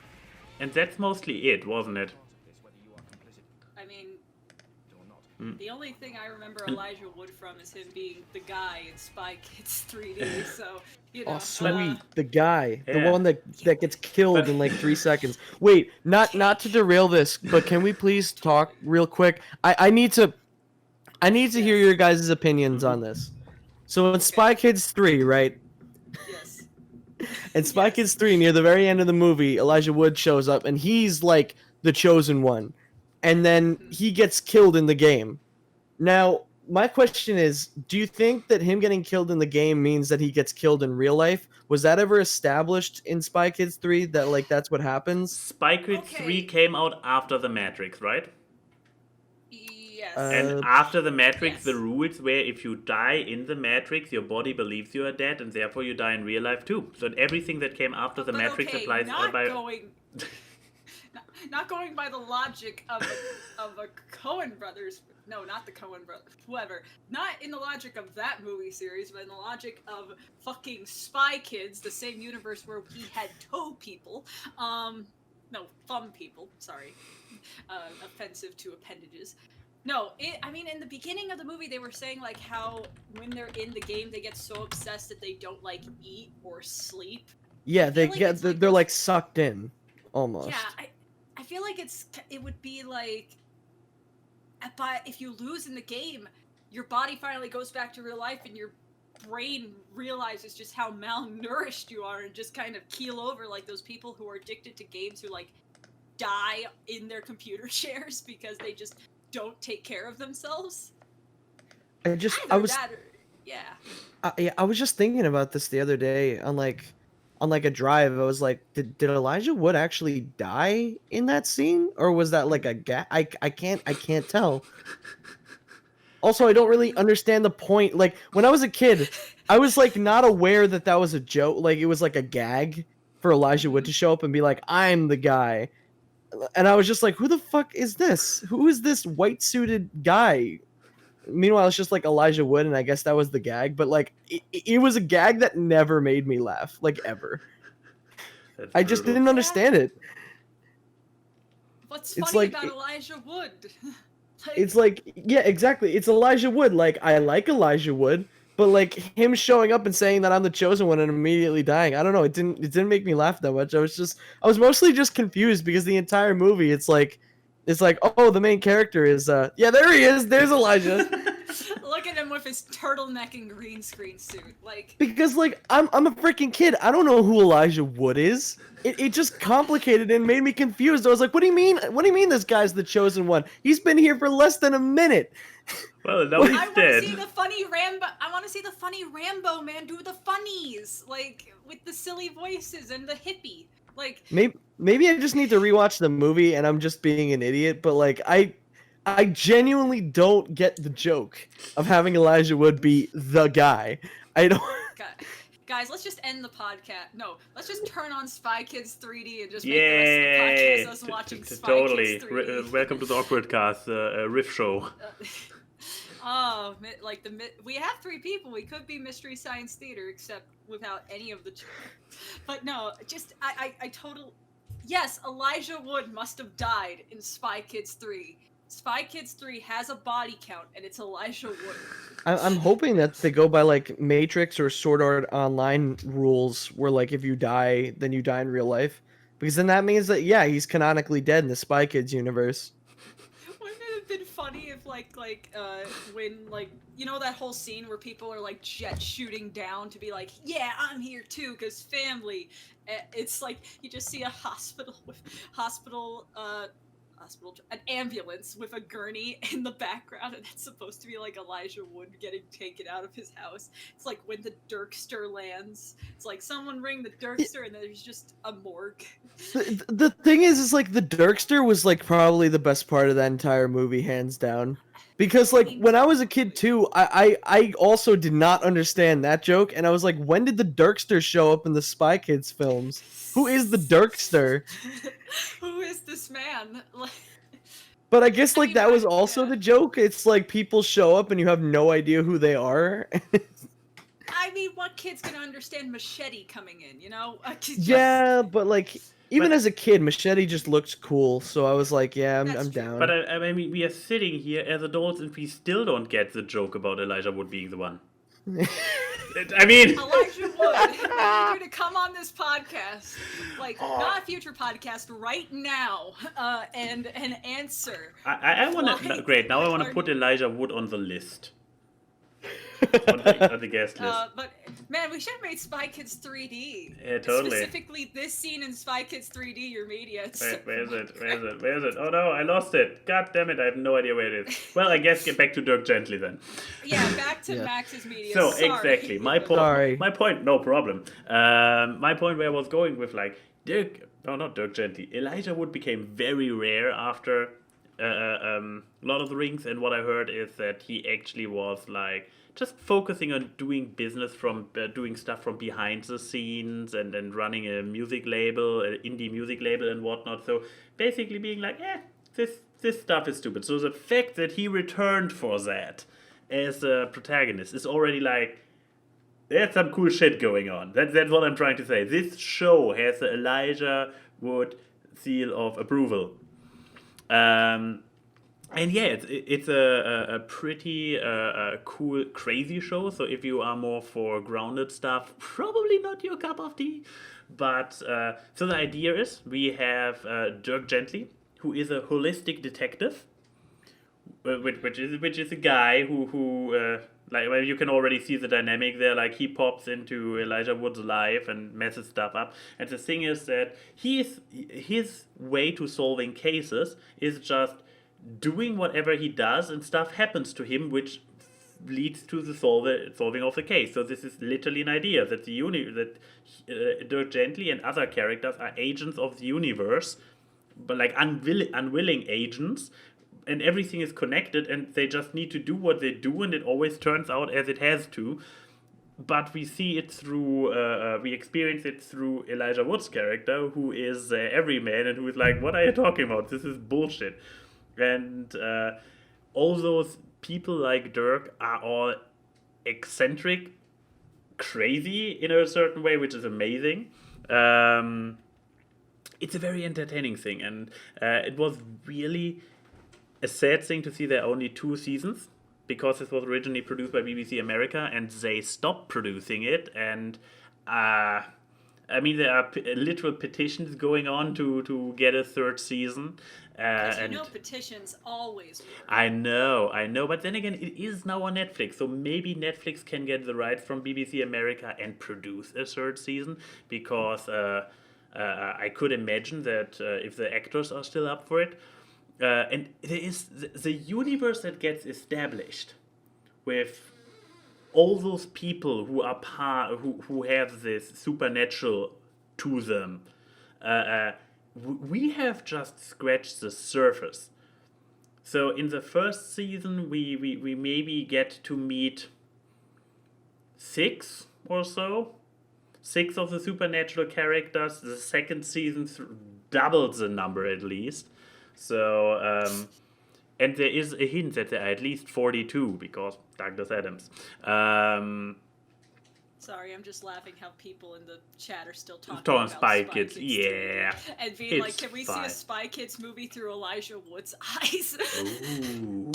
And that's mostly it, wasn't it? I mean, Mm. the only thing I remember Elijah Wood from is him being the guy in Spy Kids 3D. So you know. Oh, sweet, the guy, Yeah. the one that gets killed in like 3 seconds. Wait, not to derail this, but can we please talk real quick? I need to hear your guys' opinions on this. So in Spy Kids 3, right? Yes. In Spy Yes. Kids 3, near the very end of the movie, Elijah Wood shows up, and he's like the chosen one. And then he gets killed in the game. Now, my question is, do you think that him getting killed in the game means that he gets killed in real life? Was that ever established in Spy Kids 3 that, like, that's what happens? Spy Kids Okay. 3 came out after the Matrix, right? Yes. And after the Matrix, yes. the rules were if you die in the Matrix, your body believes you are dead, and therefore you die in real life too. So everything that came after the But Matrix okay, applies not by. going. Not going by the logic of a Coen brothers. No, not the Coen brothers. Whoever. Not in the logic of that movie series, but in the logic of fucking Spy Kids, the same universe where he had toe people. No, thumb people. Sorry. Offensive to appendages. No, I mean, in the beginning of the movie, they were saying, like, how when they're in the game, they get so obsessed that they don't, like, eat or sleep. Yeah, they feel like get it's like they're those- like sucked in, almost. Yeah, I feel like it would be like, but if you lose in the game, your body finally goes back to real life, and your brain realizes just how malnourished you are, and just kind of keel over like those people who are addicted to games who like die in their computer chairs because they just don't take care of themselves. Either that or, yeah. I was just thinking about this the other day on like a drive. I was like, did Elijah Wood actually die in that scene, or was that like a I can't tell. Also, I don't really understand the point. Like, when I was a kid, I was like not aware that that was a joke. Like, it was like a gag for Elijah Wood to show up and be like, "I'm the guy," and I was just like, "Who the fuck is this? Who is this white suited guy?" Meanwhile, it's just like Elijah Wood, and I guess that was the gag. But like, it was a gag that never made me laugh, like ever. That's I just brutal. didn't understand it. What's It's funny like- about Elijah Wood? It's like, yeah, exactly. It's Elijah Wood. Like, I like Elijah Wood, but like him showing up and saying that I'm the chosen one and immediately dying, I don't know. It didn't make me laugh that much. I was mostly just confused because the entire movie, it's like, oh, the main character is, yeah, there he is. There's Elijah. Look at him with his turtleneck and green screen suit. Like, Because like I'm a freaking kid. I don't know who Elijah Wood is. It just complicated and made me confused. I was like, what do you mean? What do you mean this guy's the chosen one? He's been here for less than a minute. Well, now I he's want to dead. see the funny Rambo. I want to see the funny Rambo man do the funnies, like with the silly voices and the hippie. Like, Maybe I just need to rewatch the movie and I'm just being an idiot, but like I genuinely don't get the joke of having Elijah Wood be the guy. I don't. guys, let's just end the podcast. No, let's just turn on Spy Kids 3D and just make Yay! the rest of the podcast us watching Spy Totally. Kids 3D. Welcome to the AWKWARDCast riff show. Oh, like we have 3 people. We could be Mystery Science Theater, except without any of the. But no, just I total. Yes, Elijah Wood must have died in Spy Kids 3. Spy Kids 3 has a body count, and it's Elijah Wood. I'm hoping that they go by like Matrix or Sword Art Online rules, where like if you die, then you die in real life, because then that means that yeah, he's canonically dead in the Spy Kids universe. Wouldn't it have been funny if when like you know that whole scene where people are like jet shooting down to be like, yeah, I'm here too, cause family. It's like you just see a an ambulance with a gurney in the background, and it's supposed to be like Elijah Wood getting taken out of his house. It's like when the Dirkster lands. It's like someone ring the Dirkster, and there's just a morgue. The thing is like the Dirkster was like probably the best part of that entire movie, hands down. Because like when I was a kid too, I also did not understand that joke, and I was like, when did the Dirkster show up in the Spy Kids films? Who is the Dirkster? Who is this man? But I guess like mean, that was right, also yeah. the joke. It's like people show up and you have no idea who they are. I mean, what kid's gonna understand Machete coming in? You know? Yeah, but like Even But- as a kid, Machete just looked cool, so I was like, yeah, I'm That's true. down. But I mean, we are sitting here as adults and we still don't get the joke about Elijah Wood being the one. I mean, Elijah Wood, I need you to come on this podcast, like Oh. not a future podcast, right now, and answer. I want Why? to. Great. Now I want to Are put you- Elijah Wood on the list. On the guest list. But man, we should have made Spy Kids 3D. Yeah, totally. Specifically, this scene in Spy Kids 3D, your media. It's Where is it? Where is it? Where is it? Oh no, I lost it. God damn it, I have no idea where it is. Well, I guess get back to Dirk Gently then. Yeah, back to Yeah. Max's media. So Sorry. exactly, my point. Sorry. My point. No problem. My point where I was going with like not Dirk Gently. Elijah Wood became very rare after Lord of the Rings, and what I heard is that he actually was like just focusing on doing business from doing stuff from behind the scenes and running a music label, an indie music label and whatnot. So basically being like, this stuff is stupid. So the fact that he returned for that as a protagonist is already like, there's some cool shit going on. That's what I'm trying to say. This show has the Elijah Wood seal of approval. And yeah, it's a pretty cool, crazy show. So if you are more for grounded stuff, probably not your cup of tea. But so the idea is we have Dirk Gently, who is a holistic detective, which is a guy who like, well, you can already see the dynamic there. Like, he pops into Elijah Wood's life and messes stuff up. And the thing is that his way to solving cases is just doing whatever he does, and stuff happens to him, which leads to the solving of the case. So this is literally an idea that Dirk Gently and other characters are agents of the universe, but like unwilling agents. And everything is connected, and they just need to do what they do, and it always turns out as it has to. But we see it through, we experience it through Elijah Wood's character, who is everyman, and who is like, what are you talking about? This is bullshit. And all those people like Dirk are all eccentric, crazy in a certain way, which is amazing. It's a very entertaining thing, and it was really a sad thing to see there are only 2 seasons, because this was originally produced by BBC America and they stopped producing it. And I mean, there are literal petitions going on to get a 3rd season. Because petitions always work. I know, but then again, it is now on Netflix, so maybe Netflix can get the rights from BBC America and produce a 3rd season, because I could imagine that if the actors are still up for it. And there is the universe that gets established with all those people who are who have this supernatural to them. We have just scratched the surface. So in the 1st season, we maybe get to meet 6 or so. 6 of the supernatural characters. The 2nd season doubles the number at least. So, and there is a hint that there are at least 42, because Douglas Adams. Sorry, I'm just laughing how people in the chat are still talking Talking about Spy Kids, yeah. and being like, It's can we see fine. a Spy Kids movie through Elijah Wood's eyes? Ooh.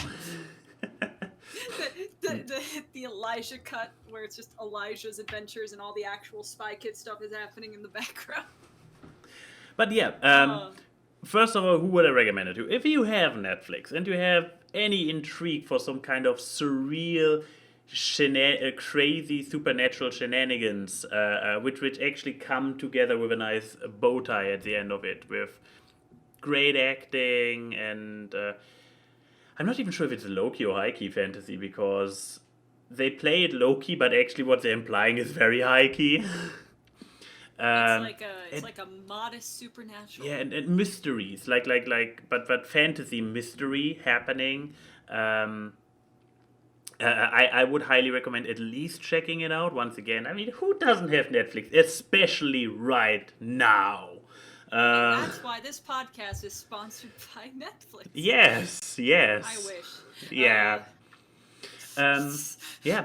the Elijah cut, where it's just Elijah's adventures and all the actual Spy Kids stuff is happening in the background. But yeah, first of all, who would I recommend it to? If you have Netflix and you have any intrigue for some kind of surreal, crazy supernatural shenanigans, which actually come together with a nice bow tie at the end of it, with great acting, and I'm not even sure if it's low-key or high-key fantasy, because they play it low-key, but actually what they're implying is very high-key. It's like a modest supernatural. Yeah, and mysteries, but fantasy mystery happening. I would highly recommend at least checking it out. Once again, I mean, who doesn't have Netflix, especially right now? And that's why this podcast is sponsored by Netflix. Yes. I wish. Yeah. Yeah.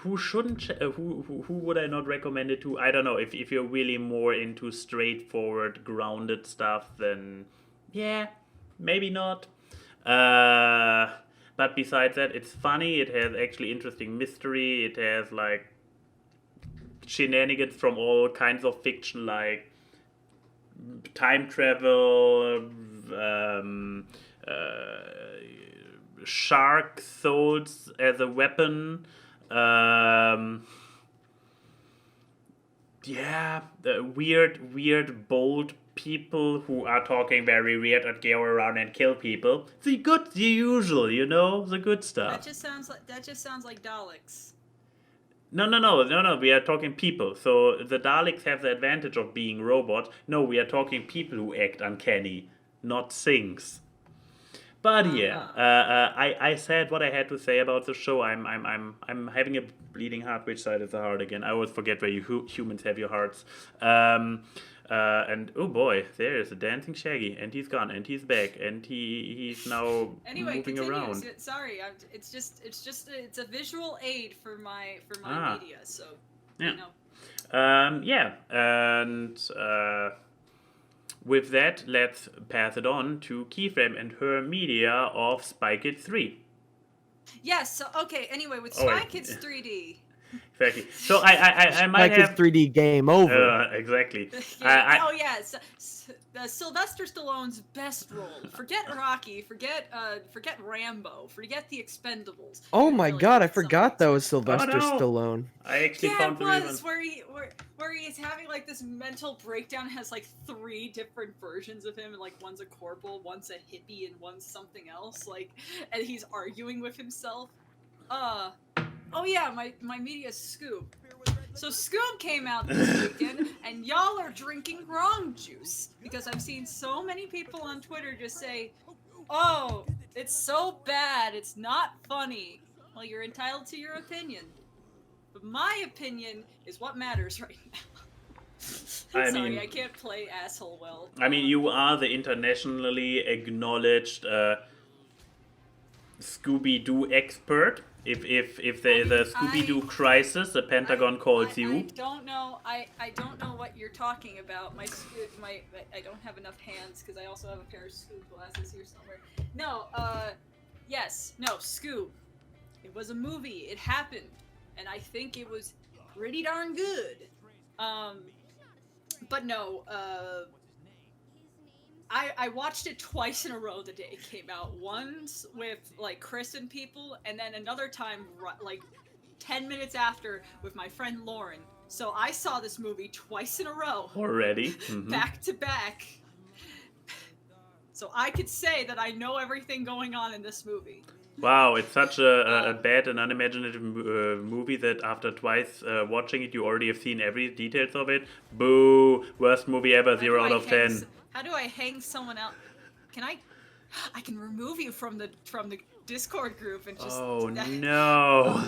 Who shouldn't? Who would I not recommend it to? I don't know. If you're really more into straightforward, grounded stuff, then yeah, maybe not. But besides that, it's funny. It has actually interesting mystery. It has like shenanigans from all kinds of fiction, like time travel, shark souls as a weapon. Yeah, weird, bold people who are talking very weird and go around and kill people. The usual, the good stuff. That just sounds like Daleks. No. We are talking people. So the Daleks have the advantage of being robots. No, we are talking people who act uncanny, not things. But yeah, I said what I had to say about the show. I'm having a bleeding heart. Which side is the heart again? I always forget where you humans have your hearts. And oh boy, there is a dancing Shaggy, and he's gone, and he's back, and he's now moving continue. around. Sorry, it's a visual aid for my media. So Yeah. you know. Yeah, and with that, let's pass it on to Keyframe and her media of Spy Kids 3. Yes. So okay. Anyway, with Oh, Spy wait. Kids 3D. Exactly. So I might Like it's have 3D game over. exactly. Sylvester Stallone's best role. Forget Rocky. Forget Rambo. Forget the Expendables. Oh You my really god, I need something forgot that to- was Sylvester no. Stallone. I actually Yeah, found it the was reason. where he's having like this mental breakdown. Has like 3 different versions of him, and like one's a corporal, one's a hippie, and one's something else. Like, and he's arguing with himself. Oh yeah, my media's SCOOB. So SCOOB came out this weekend, and y'all are drinking wrong juice because I've seen so many people on Twitter just say, "Oh, it's so bad, it's not funny." Well, you're entitled to your opinion, but my opinion is what matters right now. I can't play asshole well. I mean, you are the internationally acknowledged Scooby-Doo expert. If there is a Scooby-Doo crisis, the Pentagon calls you. I don't know what you're talking about. I don't have enough hands because I also have a pair of SCOOB glasses here somewhere. No, SCOOB. It was a movie. It happened, and I think it was pretty darn good. But no, I watched it twice in a row the day it came out. Once with like Chris and people, and then another time like 10 minutes after with my friend Lauren. So I saw this movie twice in a row. Already? Mm-hmm. Back to back. So I could say that I know everything going on in this movie. Wow, it's such a bad and unimaginative movie that after twice watching it, you already have seen every details of it. Boo! Worst movie ever, 0 out of 10. How do I hang someone out? I can remove you from the Discord group and just. Oh no!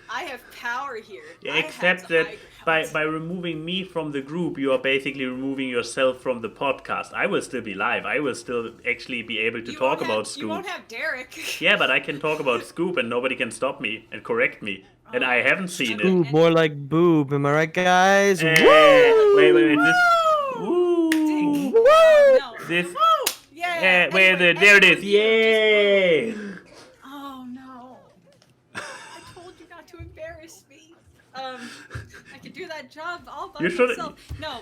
I have power here. Yeah, except that by removing me from the group, you are basically removing yourself from the podcast. I will still be live. I will still actually be able to talk about SCOOB. You won't have Derek. Yeah, but I can talk about SCOOB and nobody can stop me and correct me. And I haven't seen it. Ooh, more like boob, am I right, guys? Wait. This. Woo! Woo! No. This. Woo! Yeah. There it is. Yay! Oh no! I told you not to embarrass me. I could do that job all by myself. No,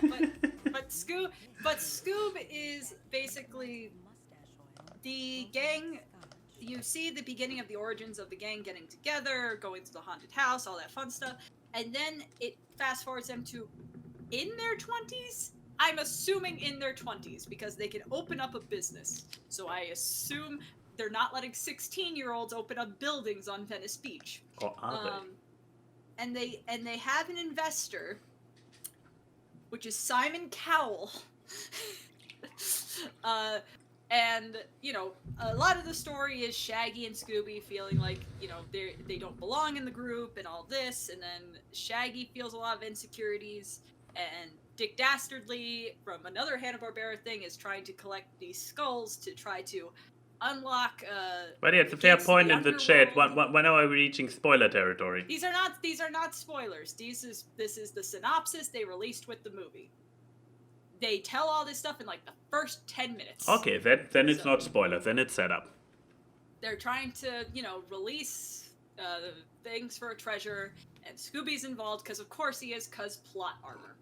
but SCOOB is basically the gang. You see the beginning of the origins of the gang getting together, going to the haunted house, all that fun stuff, and then it fast forwards them to in their 20s. I'm assuming in their 20s because they can open up a business. So I assume they're not letting 16-year-olds open up buildings on Venice Beach. Or are they? And they have an investor, which is Simon Cowell. And a lot of the story is Shaggy and Scooby feeling like they don't belong in the group and all this, and then Shaggy feels a lot of insecurities, and Dick Dastardly from another Hanna-Barbera thing is trying to collect these skulls to try to unlock. But yeah, it's a fair gates to point the in the chat. underworld. When are we reaching spoiler territory? These are not spoilers. This is the synopsis they released with the movie. They tell all this stuff in like the first 10 minutes. Okay, then it's So- not spoiler. Then it's setup. They're trying to, release things for a treasure, and Scooby's involved because, of course, he is, because plot armor.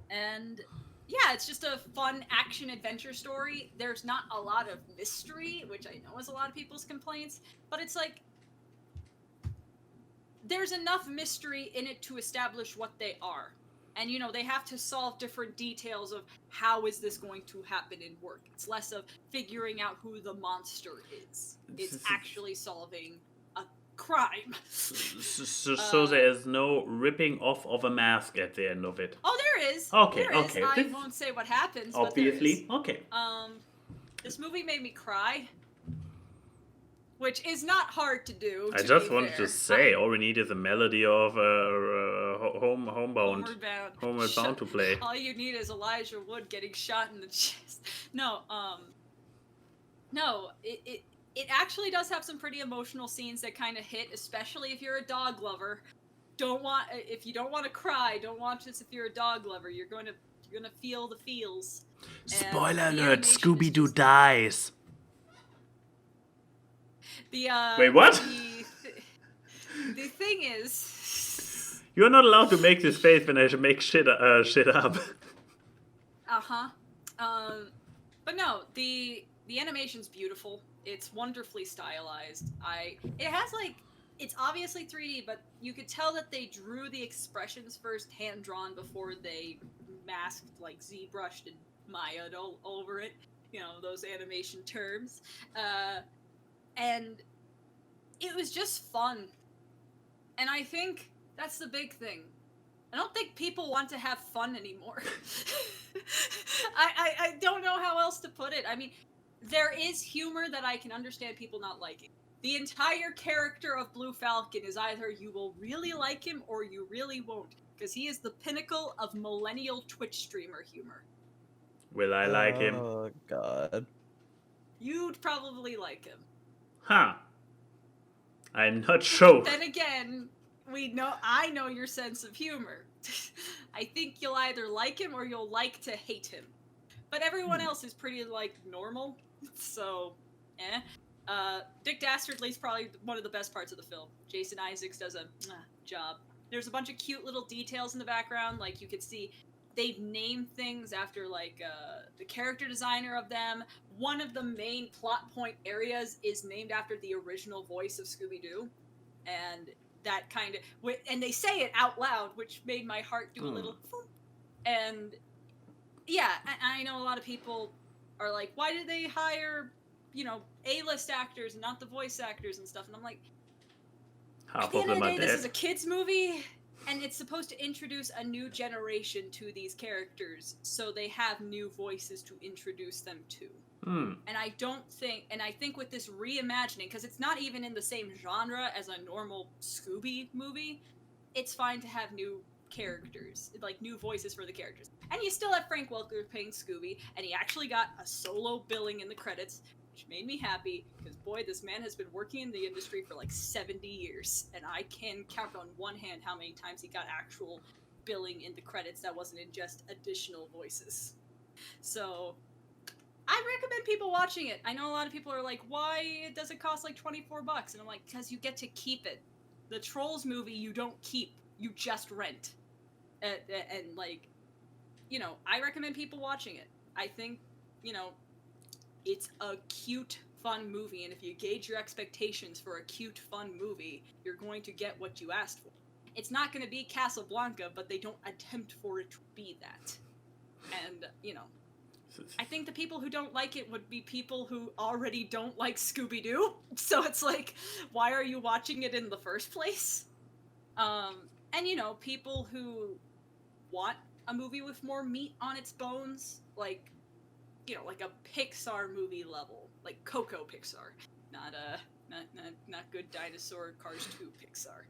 And yeah, it's just a fun action adventure story. There's not a lot of mystery, which I know is a lot of people's complaints, but it's like there's enough mystery in it to establish what they are. And, they have to solve different details of how is this going to happen in work. It's less of figuring out who the monster is. It's actually solving a crime. So there is no ripping off of a mask at the end of it. Oh, there is. Okay, There is. okay. I won't say what happens, Obviously. but there is. Okay. This movie made me cry. Which is not hard to do. I just wanted to say, all we need is a melody of Homebound. Homeward Bound to play. All you need is Elijah Wood getting shot in the chest. No, it actually does have some pretty emotional scenes that kind of hit, especially if you're a dog lover. If you don't want to cry, don't watch this if you're a dog lover. You're gonna feel the feels. Spoiler And the alert! animation Scooby is Doo just- dies. Wait, what? The thing is. You're not allowed to make this face when I should make shit up. Uh-huh. But no, the animation's beautiful. It's wonderfully stylized. It has it's obviously 3D, but you could tell that they drew the expressions first hand drawn before they masked, ZBrushed and Maya all over it. Those animation terms. And it was just fun. And I think that's the big thing. I don't think people want to have fun anymore. I don't know how else to put it. I mean, there is humor that I can understand people not liking. The entire character of Blue Falcon is either you will really like him or you really won't. Because he is the pinnacle of millennial Twitch streamer humor. Will I like him? Oh, God. You'd probably like him. Huh. I'm not sure. Then again, I know your sense of humor. I think you'll either like him or you'll like to hate him. But everyone else is pretty, normal. So, Dick Dastardly's probably one of the best parts of the film. Jason Isaacs does a job. There's a bunch of cute little details in the background, you could see they've named things after, the character designer of them. One of the main plot point areas is named after the original voice of Scooby-Doo. And that kind of... And they say it out loud, which made my heart do a little... And, yeah, I know a lot of people are like, why did they hire, A-list actors and not the voice actors and stuff? And I'm like, Half at the of end of them the are day, this is a dead. kid's movie, and it's supposed to introduce a new generation to these characters, so they have new voices to introduce them to. And I think with this reimagining, because it's not even in the same genre as a normal Scooby movie, it's fine to have new characters, new voices for the characters. And you still have Frank Welker playing Scooby, and he actually got a solo billing in the credits, which made me happy, because boy, this man has been working in the industry for 70 years, and I can count on one hand how many times he got actual billing in the credits that wasn't in just additional voices. So, I recommend people watching it. I know a lot of people are like, why does it cost $24? And I'm like, because you get to keep it. The Trolls movie you don't keep, you just rent. And I recommend people watching it. I think, it's a cute, fun movie, and if you gauge your expectations for a cute, fun movie, you're going to get what you asked for. It's not going to be Casablanca, but they don't attempt for it to be that. And, I think the people who don't like it would be people who already don't like Scooby-Doo. So it's why are you watching it in the first place? And, people who want a movie with more meat on its bones, like a Pixar movie level, like Coco Pixar, not Good Dinosaur Cars 2 Pixar.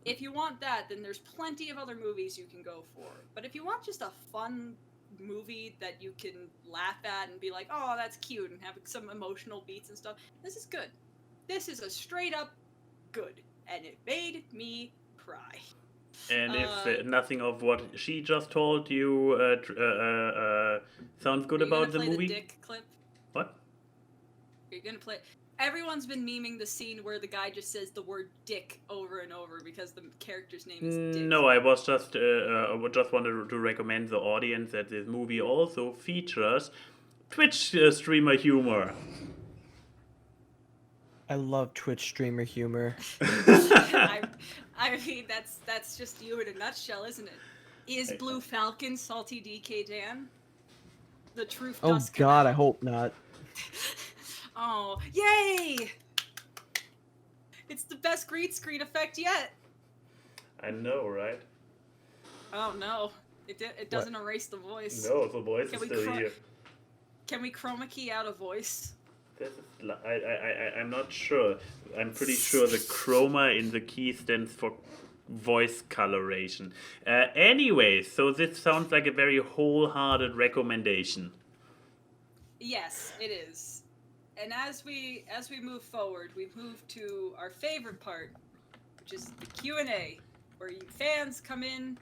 If you want that, then there's plenty of other movies you can go for. But if you want just a fun movie that you can laugh at and be like, oh, that's cute, and have some emotional beats and stuff. This is good. This is a straight up good, and it made me cry. And if nothing of what she just told you sounds good about the movie, The dick clip? what? Are you gonna play? Everyone's been memeing the scene where the guy just says the word "dick" over and over because the character's name is Dick. No, I was just wanted to recommend the audience that this movie also features Twitch streamer humor. I love Twitch streamer humor. I mean, that's just you in a nutshell, isn't it? Is Blue Falcon Saltydkdan? The truth Oh does come God, I out. hope not. Oh, yay! It's the best green screen effect yet. I know, right? Oh no, it doesn't erase the voice. No, the voice Can is we still here. Can we chroma key out a voice? This is, I'm not sure. I'm pretty sure the chroma in the key stands for voice coloration. Anyway, so this sounds like a very wholehearted recommendation. Yes, it is. And as we move forward, we move to our favorite part, which is the Q&A, where you fans come in,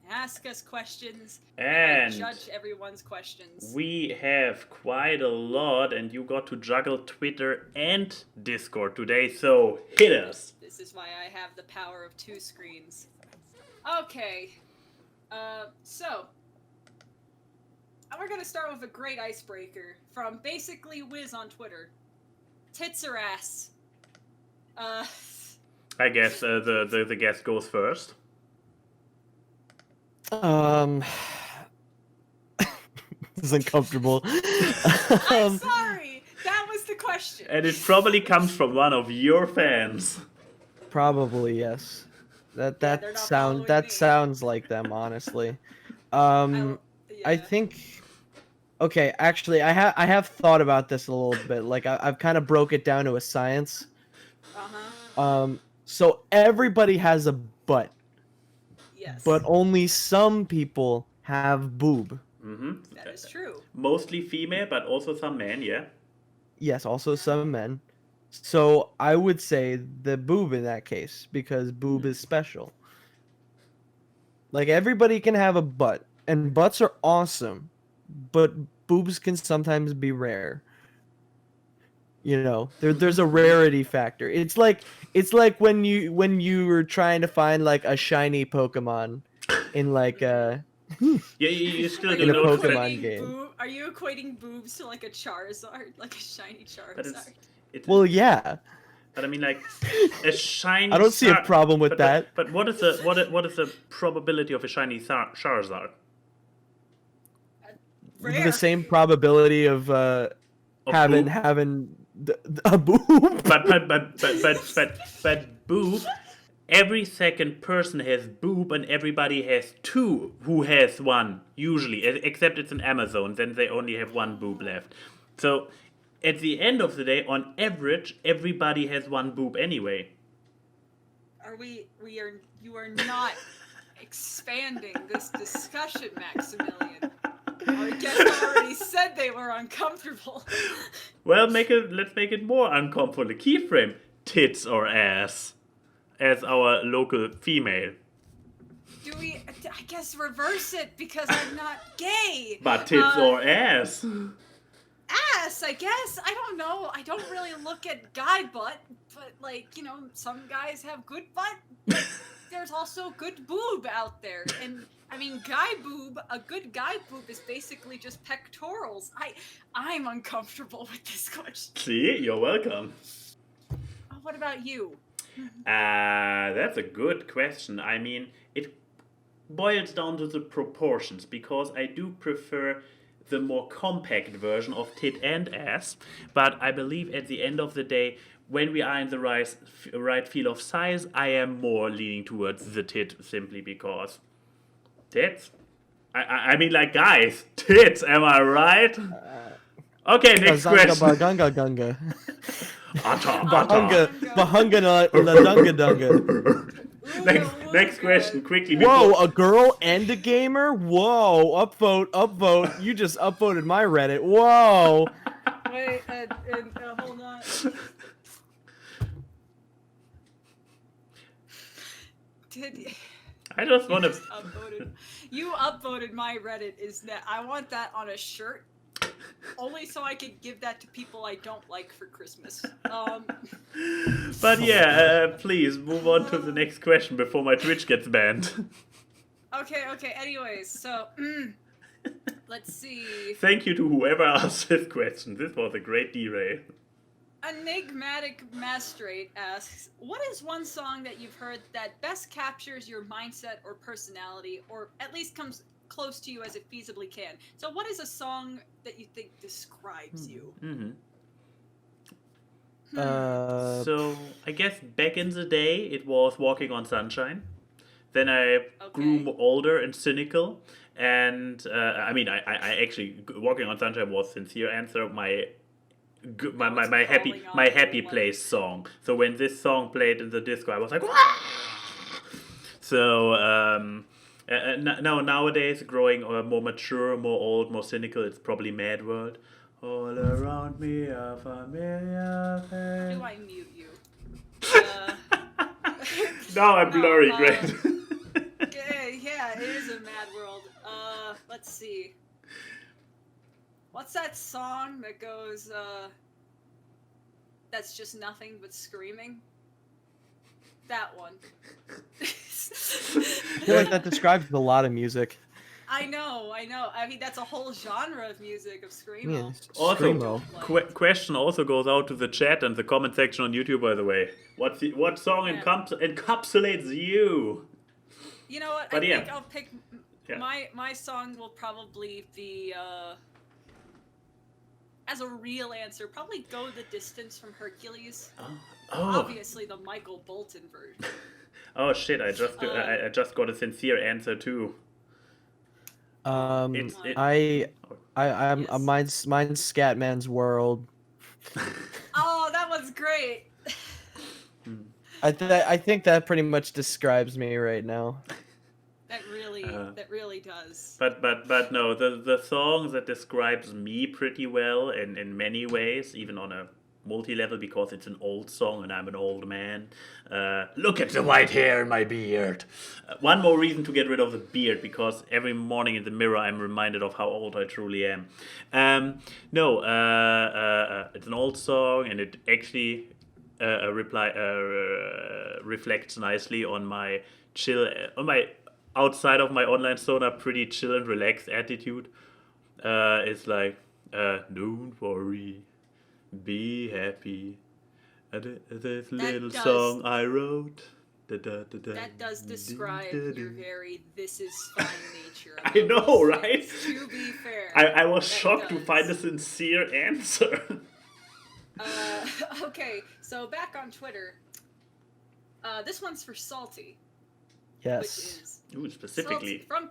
ask us questions, And judge everyone's questions. we have quite a lot, and you got to juggle Twitter and Discord today, so hit us! This is why I have the power of 2 screens. Okay, so we're gonna start with a great icebreaker from basically Wiz on Twitter. Tits or ass? I guess the guest goes first. This is uncomfortable. I'm sorry, that was the question. And it probably comes from one of your fans. Probably yes. they're not following That me. sounds like them, honestly. Yeah. I think. Okay, actually, I have thought about this a little bit. Like I've kind of broke it down to a science. So everybody has a butt, Yes. but only some people have boob. Mm-hmm. That is true. Mostly female, but also some men, yeah? Yes, also some men. So I would say the boob in that case, because boob is special. Like everybody can have a butt, and butts are awesome, but boobs can sometimes be rare. You know, there's a rarity factor. It's like when you were trying to find like a shiny Pokemon in like Yeah, you still Are don't In a know Pokemon that. game. Are you equating boobs to like a Charizard, like a shiny But Charizard? it's Well, yeah. but I mean, like a shiny. I don't see a problem with but, that. But what is the probability of a shiny Charizard? Rare. The same probability of Of having boob? a boob. But boob. Every second person has boob, and everybody has 2 who has 1 usually. Except it's in Amazon, then they only have 1 boob left. So at the end of the day, on average, everybody has 1 boob anyway. You are not expanding this discussion, Maximilian. Our guest already said they were uncomfortable. Well, let's make it more uncomfortable. Keyframe, tits or ass, as our local female. Do we? I guess reverse it because I'm not gay. But tits or ass? Ass, I guess. I don't know. I don't really look at guy butt, but like, some guys have good butt. But there's also good boob out there. And I mean, a good guy boob is basically just pectorals. I'm uncomfortable with this question. See, you're welcome. Oh, what about you? That's a good question. I mean, it boils down to the proportions, because I do prefer the more compact version of tit and ass, but I believe at the end of the day, when we are in the right field of size, I am more leaning towards the tit, simply because tits? I mean, like, guys, tits, am I right? Okay, next question. Gunga gunga. Ata, Bahunga la dunga dunga. Next question, quickly. Whoa, a girl and a gamer? Whoa, upvote, upvote. You just upvoted my Reddit. Whoa. Wait, hold on. I just want to. You upvoted my Reddit. Is that I want that on a shirt, only so I could give that to people I don't like for Christmas. But yeah, please move on to the next question before my Twitch gets banned. Okay. Anyways, so let's see. Thank you to whoever asked this question. This was a great derail. Enigmatic Mastrate asks, what is one song that you've heard that best captures your mindset or personality, or at least comes close to you as it feasibly can? So what is a song that you think describes you? Mm-hmm. So I guess back in the day it was Walking on Sunshine. Then I grew older and cynical, and I actually Walking on Sunshine was sincere answer. My happy place song. So when this song played in the disco, I was like, "Wah!" So nowadays, growing more mature, more old, more cynical, it's probably Mad World. All around me are familiar faces. Do I mute you? Now I'm blurry, great. Yeah, it is a mad world. Let's see. What's that song that goes, that's just nothing but screaming? That one. I feel like that describes a lot of music. I know. I mean, that's a whole genre of music, of screamo. Yeah, Also, screamo. question also goes out to the chat and the comment section on YouTube, by the way. What song encapsulates you? You know what? But I yeah. think I'll pick my song will probably be as a real answer, probably Go the Distance from Hercules. Oh. Obviously the Michael Bolton version. Oh shit, I just got a sincere answer too. I'm Yes. mine's Scatman's World. Oh, that was great. I think that pretty much describes me right now. That really does. But no, the song that describes me pretty well in many ways, even on a multi-level, because it's an old song and I'm an old man. Look at the white hair in my beard. One more reason to get rid of the beard, because every morning in the mirror I'm reminded of how old I truly am. It's an old song, and it actually reflects nicely on my outside of my online persona, pretty chill and relaxed attitude. It's like, don't worry, be happy. This little song I wrote. That does describe your very "this is fine" nature. I know, right? To be fair, I was shocked to find a sincere answer. Okay, so back on Twitter. This one's for Salty. Yes. Which is Specifically. Salty,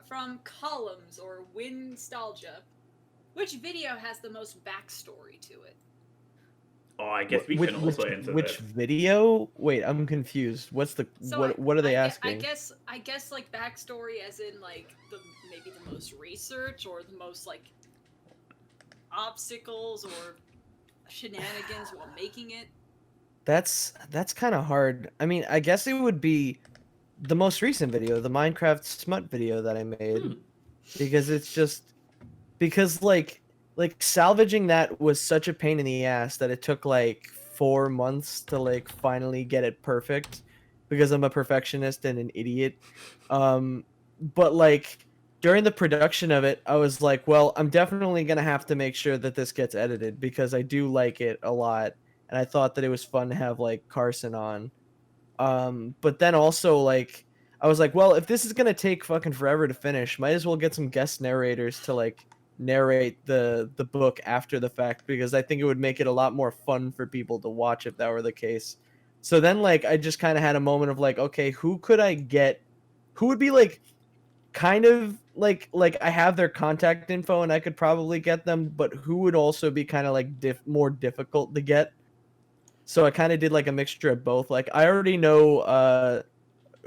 from Columns or Winstalgia. Which video has the most backstory to it? Oh, I guess we can also answer which that. video? Wait, I'm confused. What's the what are they asking? I guess like backstory as in like maybe the most research or the most like obstacles or shenanigans while making it. That's kind of hard. I mean, I guess it would be the most recent video, the Minecraft smut video that I made, because it's just like salvaging that was such a pain in the ass that it took like 4 months to like finally get it perfect, because I'm a perfectionist and an idiot. But like during the production of it, I was like, well, I'm definitely gonna have to make sure that this gets edited, because I do like it a lot, and I thought that it was fun to have like Carson on. But then also like I was like, well, if this is gonna take fucking forever to finish, might as well get some guest narrators to like narrate the book after the fact, because I think it would make it a lot more fun for people to watch if that were the case. So then like I just kind of had a moment of like, okay, who could I get? Who would be like kind of like I have their contact info and I could probably get them, but who would also be kind of like more difficult to get? So I kind of did like a mixture of both. Like I already know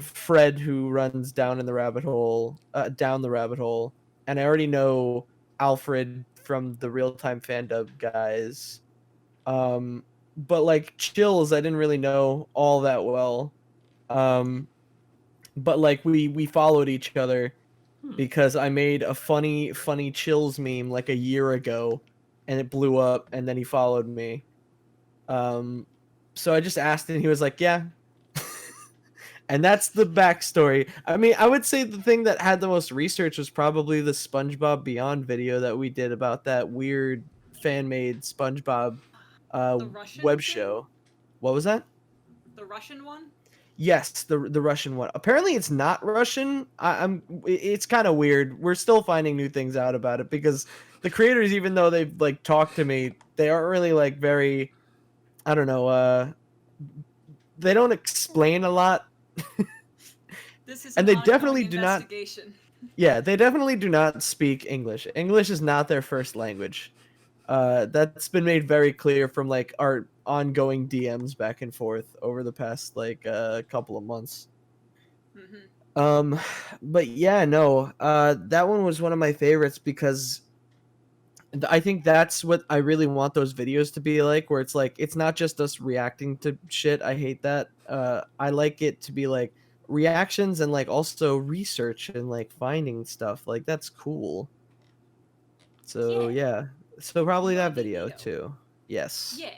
Fred, who runs down the rabbit hole, and I already know Alfred from the Real Time Fandub guys. But like Chills, I didn't really know all that well. But like we followed each other because I made a funny Chills meme like a year ago, and it blew up, and then he followed me. So I just asked, and he was like, "Yeah." And that's the backstory. I mean, I would say the thing that had the most research was probably the SpongeBob Beyond video that we did about that weird fan-made SpongeBob The Russian web thing? show. What was that? The Russian one? Yes, the Russian one. Apparently, it's not Russian. It's kind of weird. We're still finding new things out about it because the creators, even though they've like talked to me, they aren't really like very. I don't know. They don't explain a lot. This is And an they definitely ongoing do not- investigation. Yeah, they definitely do not speak English. English is not their first language. That's been made very clear from like our ongoing DMs back and forth over the past like couple of months. Hmm. But yeah, no, that one was one of my favorites because I think that's what I really want those videos to be like, where it's like it's not just us reacting to shit. I hate that. I like it to be like reactions and like also research and like finding stuff. Like that's cool. So yeah. So probably that video Video. too. Yes. Yeah.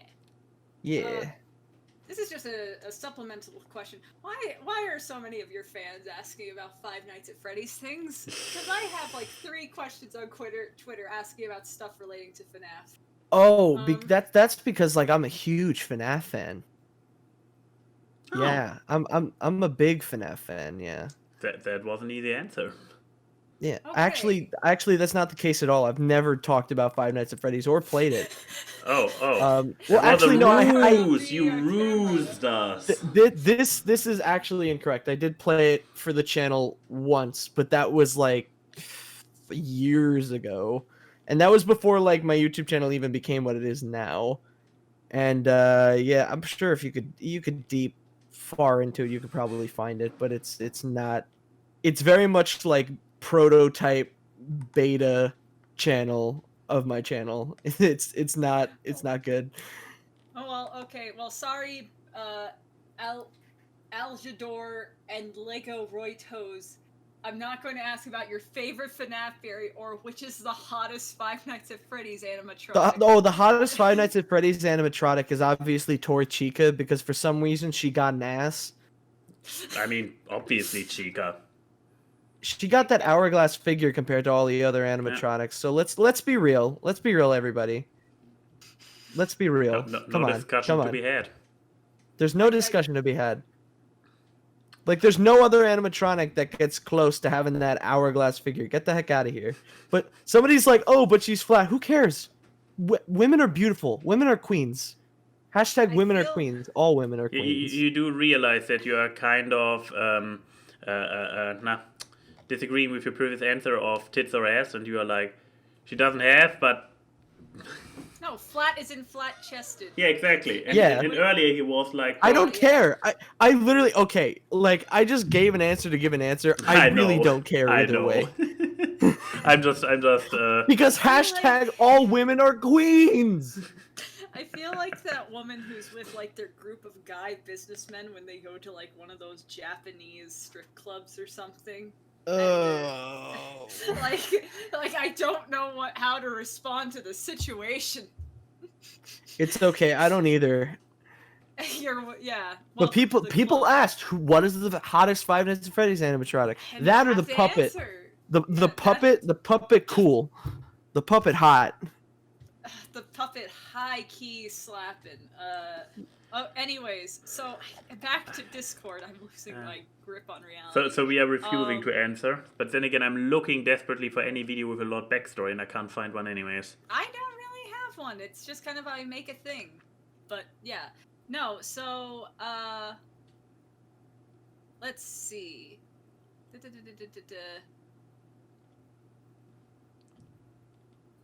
Yeah. This is just a supplemental question. Why are so many of your fans asking about Five Nights at Freddy's things? Because I have like 3 questions on Twitter asking about stuff relating to FNAF. Oh, Um, that's because like I'm a huge FNAF fan. Oh. Yeah, I'm a big FNAF fan. Yeah. That was an easy answer. Yeah, Okay. actually, that's not the case at all. I've never talked about Five Nights at Freddy's or played it. Oh. Well, That was actually, a no. ruse. You I- rused us. This is actually incorrect. I did play it for the channel once, but that was like years ago, and that was before like my YouTube channel even became what it is now. And yeah, I'm sure if you could deep far into it, you could probably find it, but it's not. It's very much like prototype beta channel of my channel. It's not good. Oh well, okay. Well, sorry, Aljador and Lego Roy Toes. I'm not going to ask about your favorite FNAF theory or which is the hottest Five Nights at Freddy's animatronic. The hottest Five Nights at Freddy's animatronic is obviously Tori Chica because for some reason she got an ass. I mean, obviously, Chica. She got that hourglass figure compared to all the other animatronics. So let's be real. Let's be real, everybody. Let's be real. No Come on. discussion to be had. There's no discussion to be had. Like, there's no other animatronic that gets close to having that hourglass figure. Get the heck out of here. But somebody's like, oh, but she's flat. Who cares? Women are beautiful. Women are queens. Hashtag I women are feel- queens. All women are queens. You do realize that you are kind of disagreeing with your previous answer of tits or ass, and you are like, she doesn't have, but No, flat is in flat-chested. yeah, exactly. And, Yeah. and earlier he was like, I don't Yeah. care. I literally, okay, like, I just gave an answer to give an answer. I really know. don't care I either know. way. I'm just. Because hashtag all women are queens. I feel like that woman who's with like their group of guy businessmen when they go to like one of those Japanese strip clubs or something. Oh. Like I don't know how to respond to the situation. It's okay. I don't either. Yeah. But welcome to the people club. asked, what is the hottest Five Nights at Freddy's animatronic? And That you or the have to puppet? answer. The Yeah, puppet cool. The puppet hot. the puppet high key slapping. Anyways, so back to Discord. I'm losing my grip on reality. So we are refusing to answer. But then again, I'm looking desperately for any video with a lot backstory, and I can't find one anyways. I don't really have one. It's just kind of how I make a thing. But yeah. No, so let's see.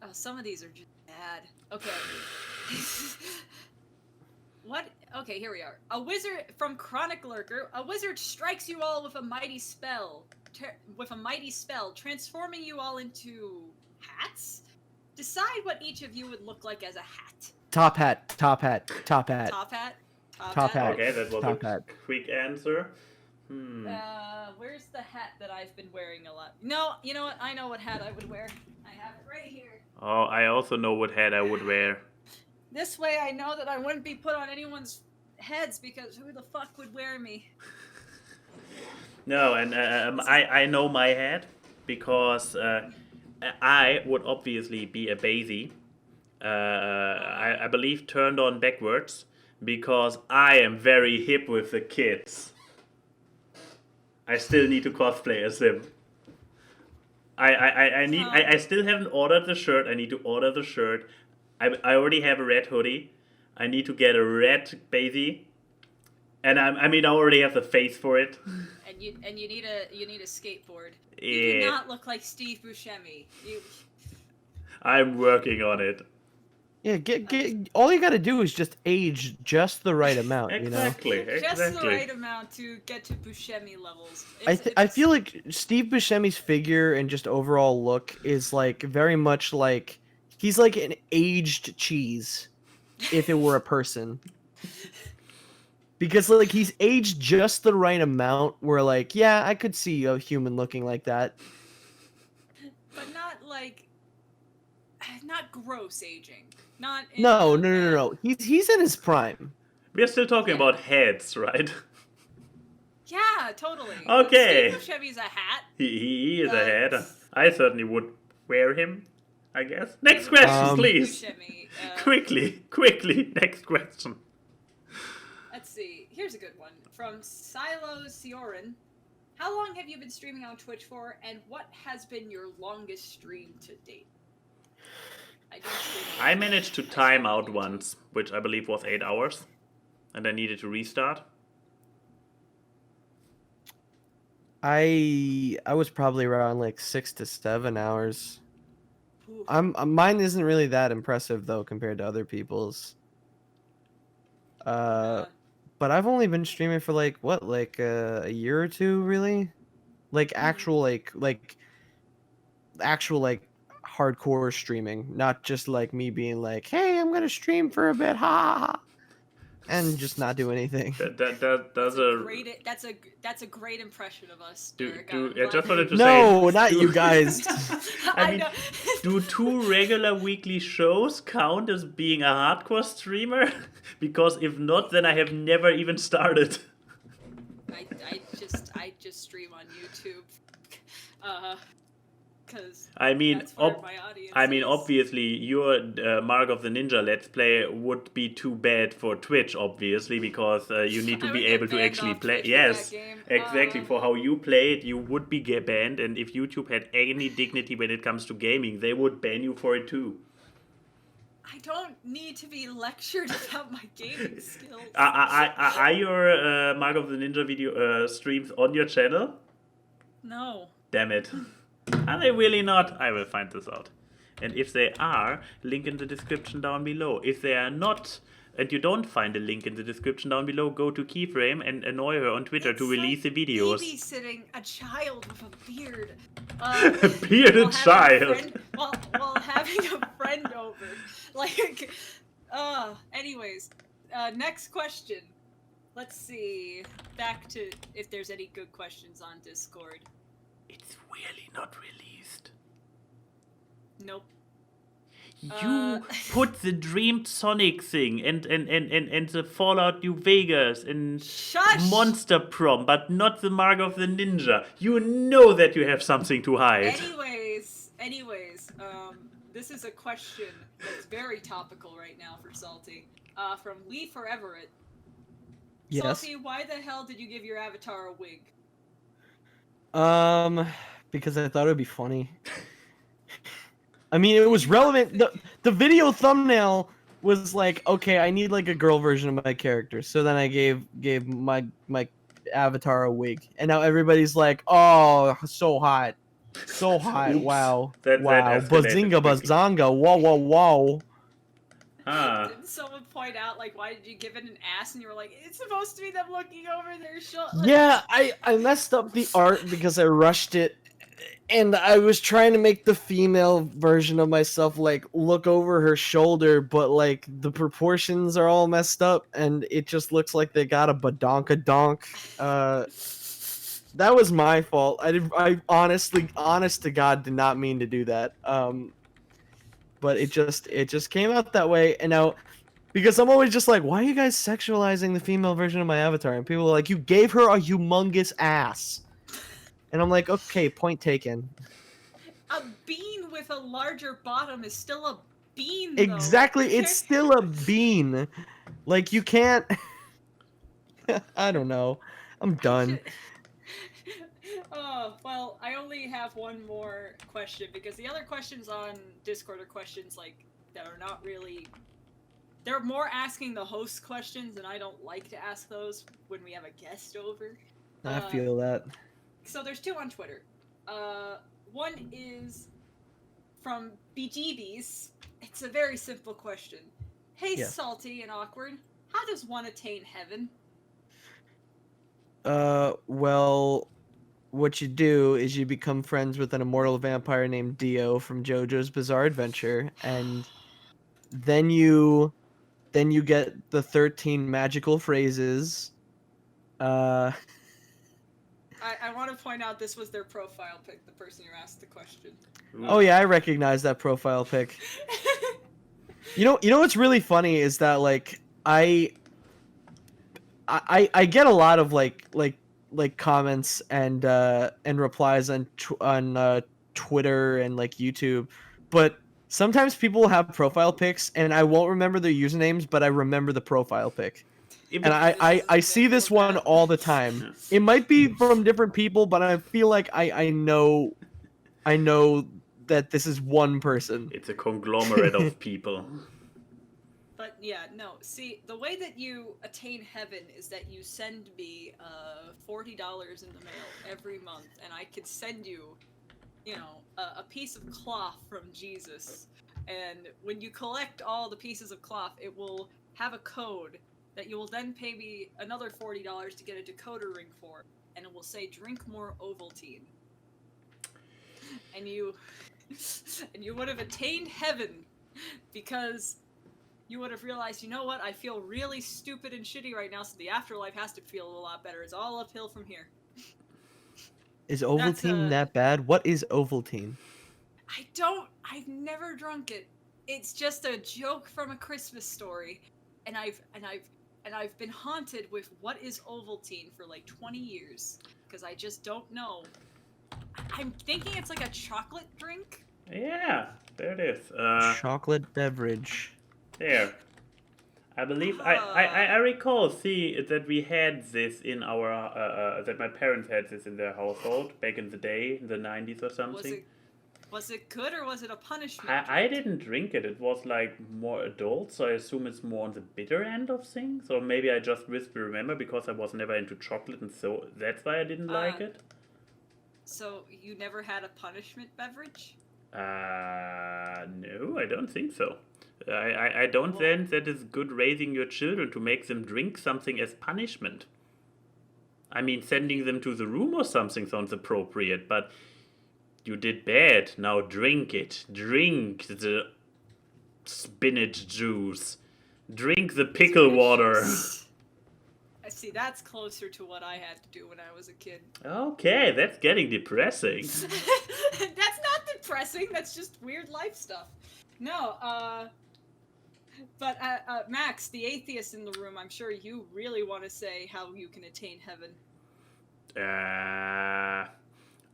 Oh, some of these are just bad. Okay. What Okay, here we are. A wizard from Chronic Lurker. A wizard strikes you all with a mighty spell. Transforming you all into hats. Decide what each of you would look like as a hat. Top hat, top hat, top hat. Top hat. Top hat. Okay, that was Top a hat. quick answer. Where's the hat that I've been wearing a lot? No, you know what? I know what hat I would wear. I have it right here. Oh, I also know what hat I would wear. This way I know that I wouldn't be put on anyone's heads because who the fuck would wear me? No, and I know my hat because I would obviously be a Basie. I believe turned on backwards because I am very hip with the kids. I still need to cosplay as him. I still haven't ordered the shirt. I need to order the shirt. I already have a red hoodie. I need to get a red Basie. And I already have the face for it. And you need a skateboard. Yeah. You do not look like Steve Buscemi. I'm working on it. Yeah, get. All you gotta do is just age just the right amount. Exactly. Just the right amount to get to Buscemi levels. I feel like Steve Buscemi's figure and just overall look is like very much like he's like an aged cheese, if it were a person. Because like he's aged just the right amount where like, yeah, I could see a human looking like that. But not gross aging. No. He's in his prime. We're still talking about heads, right? Yeah, totally. Okay. Steve Buscemi's a hat. He is a head. I certainly would wear him, I guess. Next question, please. Buscemi, Quickly, next question. Let's see. Here's a good one from Silo Sioran. How long have you been streaming on Twitch for, and what has been your longest stream to date? I managed to time out once, which I believe was 8 hours, and I needed to restart. I was probably around like 6 to 7 hours. Oof. Mine isn't really that impressive though compared to other people's. But I've only been streaming for like what, like a year or two, really, like actual hardcore streaming, not just like me being like, hey, I'm gonna stream for a bit, ha, and just not do anything. That's a great impression of us. I just wanted to no, say, not you guys. I mean, do 2 regular weekly shows count as being a hardcore streamer? Because if not, then I have never even started. I just stream on YouTube. Because that's where my audience is. Obviously, your Mark of the Ninja Let's Play would be too bad for Twitch, obviously, because you need to be able to actually play. Yes, exactly. For how you play it, you would be banned, and if YouTube had any dignity when it comes to gaming, they would ban you for it too. I don't need to be lectured about my gaming skills. Are your Mark of the Ninja video streams on your channel? No. Damn it. Are they really not? I will find this out. And if they are, link in the description down below. If they are not, and you don't find a link in the description down below, go to Keyframe and annoy her on Twitter to release the videos. Babysitting a child with a beard. A bearded child. While having a friend over. Like, anyways, next question. Let's see. Back to if there's any good questions on Discord. It's really not released. Nope. You put the Dreamed Sonic thing and the Fallout New Vegas and Monster Prom, but not the Mark of the Ninja. You know that you have something to hide. Anyways, this is a question that's very topical right now for Salty. From Lee for Everett. Yes. Salty, why the hell did you give your avatar a wig? Because I thought it would be funny. I mean, it was relevant. The video thumbnail was like, okay, I need like a girl version of my character. So then I gave my avatar a wig, and now everybody's like, oh, so hot, so hot, wow, That wow, escalated bazinga, quickly. bazanga, whoa, whoa, whoa. Ah. Didn't someone point out, like, why did you give it an ass? And you were like, it's supposed to be them looking over their shoulder. Yeah, I messed up the art because I rushed it, and I was trying to make the female version of myself like look over her shoulder, but like the proportions are all messed up, and it just looks like they got a badonkadonk. That was my fault. I honestly, honest to God, did not mean to do that. But it just came out that way, and now. Because I'm always just like, why are you guys sexualizing the female version of my avatar? And people are like, you gave her a humongous ass. And I'm like, okay, point taken. A bean with a larger bottom is still a bean, though. Exactly, it's still a bean. Like, you can't... I don't know. I'm done. Oh, well, I only have one more question, because the other questions on Discord are questions, like, that are not really... They're more asking the host questions, and I don't like to ask those when we have a guest over. I feel that. So there's two on Twitter. One is from BGBs. It's a very simple question. Hey, Yeah. Salty and Awkward, how does one attain heaven? Well, what you do is you become friends with an immortal vampire named Dio from JoJo's Bizarre Adventure, and then you get the 13 magical phrases. I want to point out this was their profile pic, the person who asked the question. Oh yeah, I recognize that profile pic. You know what's really funny is that like I get a lot of like comments and replies on Twitter and like YouTube, but sometimes people have profile pics and I won't remember their usernames, but I remember the profile pic. And I see this one all the time. It might be from different people, but I feel like I know that this is one person. It's a conglomerate of people. But yeah, no. See, the way that you attain heaven is that you send me $40 in the mail every month, and I could send you, a piece of cloth from Jesus. And when you collect all the pieces of cloth, it will have a code that you will then pay me another $40 to get a decoder ring for, and it will say "Drink more Ovaltine." And you would have attained heaven because you would have realized, you know what, I feel really stupid and shitty right now, so the afterlife has to feel a lot better. It's all uphill from here. Is Ovaltine that bad? What is Ovaltine? I've never drunk it. It's just a joke from A Christmas Story, and I've been haunted with what is Ovaltine for like 20 years because I just don't know. I'm thinking it's like a chocolate drink. Yeah, there it is. Chocolate beverage. There. I believe I recall that we had this in our that my parents had this in their household back in the day, in the 90s or something. Was it good or was it a punishment? I didn't drink it. It was like more adult, so I assume it's more on the bitter end of things. Or maybe I just wispy remember because I was never into chocolate, and so that's why I didn't like it. So you never had a punishment beverage? No, I don't think so. I don't think that is good raising your children to make them drink something as punishment. I mean, sending them to the room or something sounds appropriate, but you did bad, now drink it. Drink the spinach juice. Drink the pickle water. I see, that's closer to what I had to do when I was a kid. Okay, that's getting depressing. That's not depressing, that's just weird life stuff. No, but Max, the atheist in the room, I'm sure you really want to say how you can attain heaven.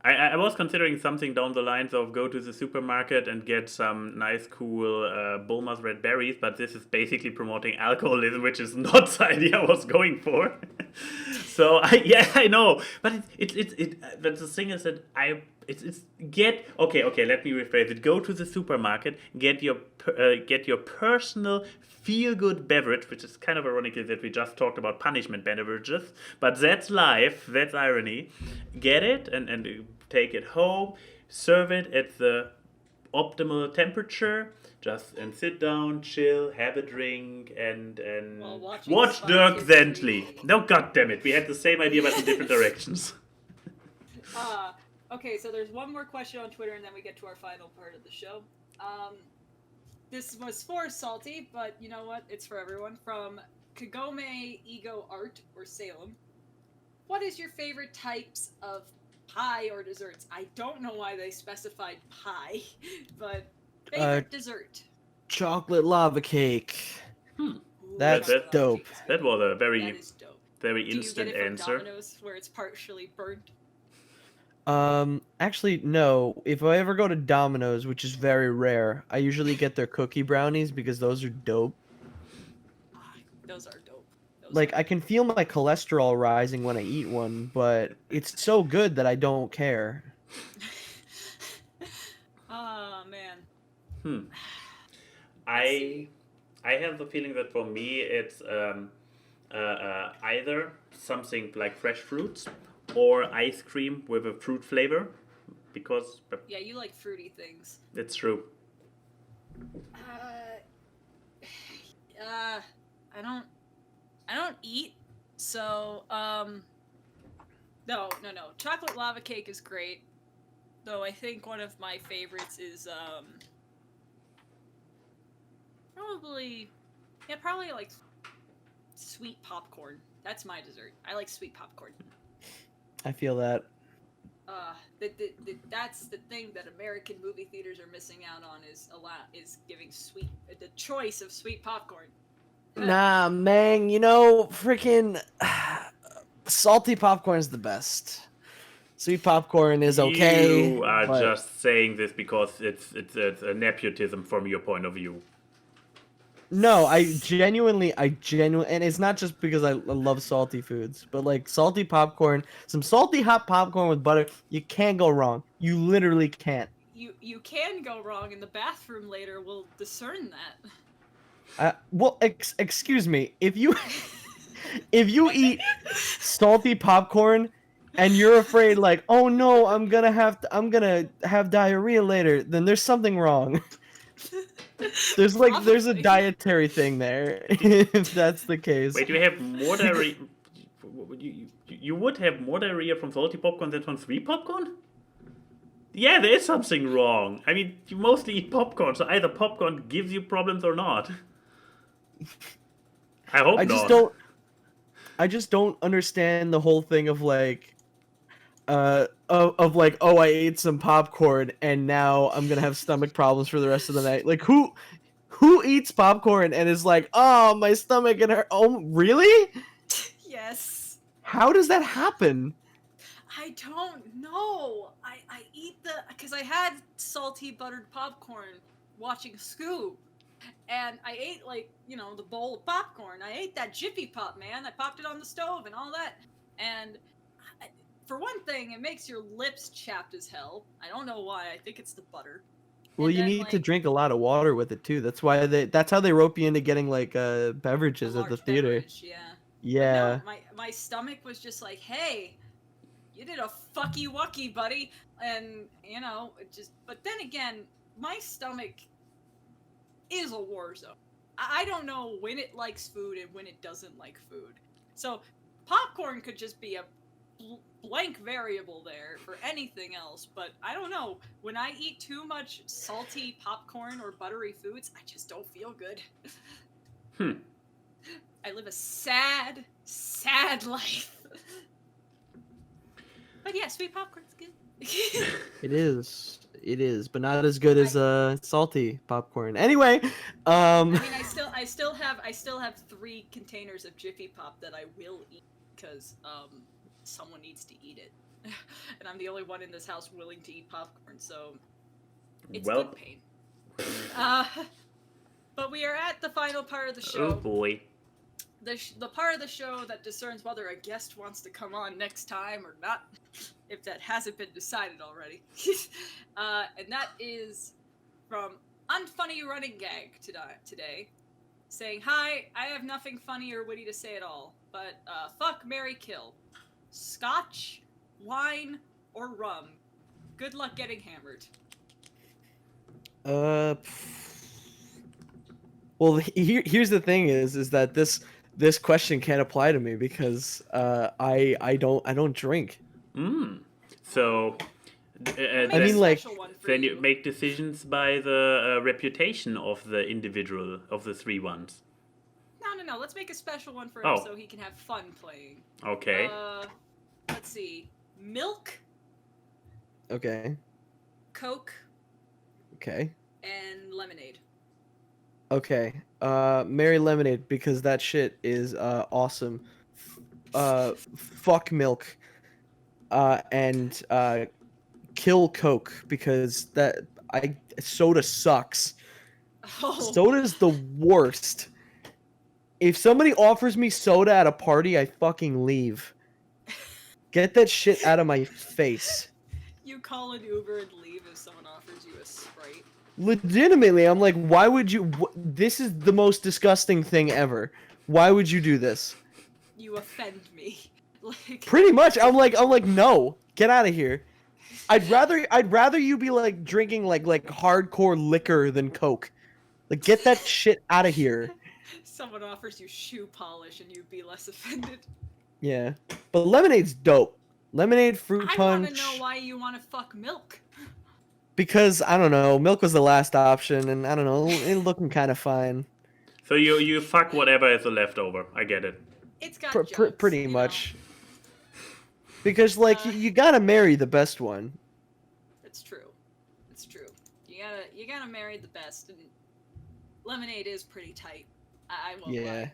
I was considering something down the lines of go to the supermarket and get some nice, cool Bulmer's red berries, but this is basically promoting alcoholism, which is not the idea I was going for. So I know, but but the thing is that okay. Let me rephrase it. Go to the supermarket, get your personal feel-good beverage, which is kind of ironic that we just talked about punishment beverages, but that's life, that's irony. Get it and take it home, serve it at the optimal temperature, and sit down, chill, have a drink, and While watching watch Spy Dirk Kids Bentley. 3. No, goddammit, we had the same idea but in different directions. Okay, so there's one more question on Twitter, and then we get to our final part of the show. This was for Salty, but you know what? It's for everyone. From Kagome Ego Art, or Salem. What is your favorite types of pie or desserts? I don't know why they specified pie, but favorite dessert. Chocolate lava cake. Ooh, That's chocolate lava dope. cake is That good. was a That very, is dope. very Do you get instant it from answer. Domino's, where it's partially burnt? Actually, no. If I ever go to Domino's, which is very rare, I usually get their cookie brownies because those are dope. Those are dope. Like, I can feel my cholesterol rising when I eat one, but it's so good that I don't care. Oh, man. I have the feeling that for me it's either something like fresh fruits or ice cream with a fruit flavor, because Yeah, you like fruity things. it's true. I don't eat, so no. Chocolate lava cake is great, though. I think one of my favorites is probably like sweet popcorn. That's my dessert. I like sweet popcorn. I feel that. That's the thing that American movie theaters are missing out on, is giving the choice of sweet popcorn. Nah, man, you know, freaking salty popcorn is the best. Sweet popcorn is okay. You are but just saying this because it's a nepotism from your point of view. No, I genuinely, and it's not just because I love salty foods, but like salty popcorn, some salty hot popcorn with butter, you can't go wrong. You literally can't. You can go wrong, and the bathroom later will discern that. Well, excuse me, if you eat salty popcorn and you're afraid like, oh no, I'm gonna have diarrhea later, then there's something wrong. There's a dietary thing there, if that's the case. Wait, you have more diarrhea? You would have more diarrhea from salty popcorn than from sweet popcorn? Yeah, there is something wrong. I mean, you mostly eat popcorn, so either popcorn gives you problems or not. I hope not. I just don't understand the whole thing of like, of like, oh, I ate some popcorn and now I'm gonna have stomach problems for the rest of the night. Like, who eats popcorn and is like, oh, my stomach and hurt? Oh, really? Yes. How does that happen? I don't know. I eat because I had salty buttered popcorn watching SCOOB. And I ate, like, the bowl of popcorn. I ate that Jiffy Pop, man. I popped it on the stove and all that. And for one thing, it makes your lips chapped as hell. I don't know why. I think it's the butter. Well, you need to drink a lot of water with it too. That's why that's how they rope you into getting like beverages at the theater. Beverage, yeah. Yeah. No, my stomach was just like, hey, you did a fucky wucky, buddy. And but then again, my stomach is a war zone. I don't know when it likes food and when it doesn't like food. So popcorn could just be a blank variable there for anything else, but I don't know. When I eat too much salty popcorn or buttery foods, I just don't feel good. I live a sad, sad life. But yeah, sweet popcorn's good. It is, but not as good as salty popcorn. Anyway, I mean, I still have 3 containers of Jiffy Pop that I will eat because someone needs to eat it, and I'm the only one in this house willing to eat popcorn, so it's good pain. But we are at the final part of the show. Oh boy. The part of the show that discerns whether a guest wants to come on next time or not, if that hasn't been decided already. And that is from Unfunny Running Gag today, saying, hi, I have nothing funny or witty to say at all, but fuck, marry, kill. Scotch, wine, or rum. Good luck getting hammered. Well, here's the thing is that this question can't apply to me because I don't drink. So, Make I a mean, like, special one for then you make decisions by the reputation of the individual of the three ones. No. Let's make a special one for him Oh. so he can have fun playing. Okay. Let's see. Milk, Okay. Coke, Okay. and lemonade. Okay. Mary Lemonade because that shit is awesome. Fuck milk. And kill Coke because soda sucks. Oh. Soda's the worst. If somebody offers me soda at a party, I fucking leave. Get that shit out of my face. You call an Uber and leave if someone offers you a Sprite. Legitimately, I'm like, why would you? This is the most disgusting thing ever. Why would you do this? You offend me. Like, Pretty much, I'm like, no, get out of here. I'd rather you be like drinking like hardcore liquor than Coke. Like, get that shit out of here. someone offers you shoe polish and you'd be less offended. Yeah, but lemonade's dope. Lemonade, fruit I punch. want to know why you want to fuck milk. Because I don't know, milk was the last option, and I don't know, it looking kind of fine. So you fuck whatever is left over. I get it. It's got Pretty you much. know. Because like you gotta marry the best one. It's true. It's true. You gotta marry the best, and lemonade is pretty tight. I won't lie.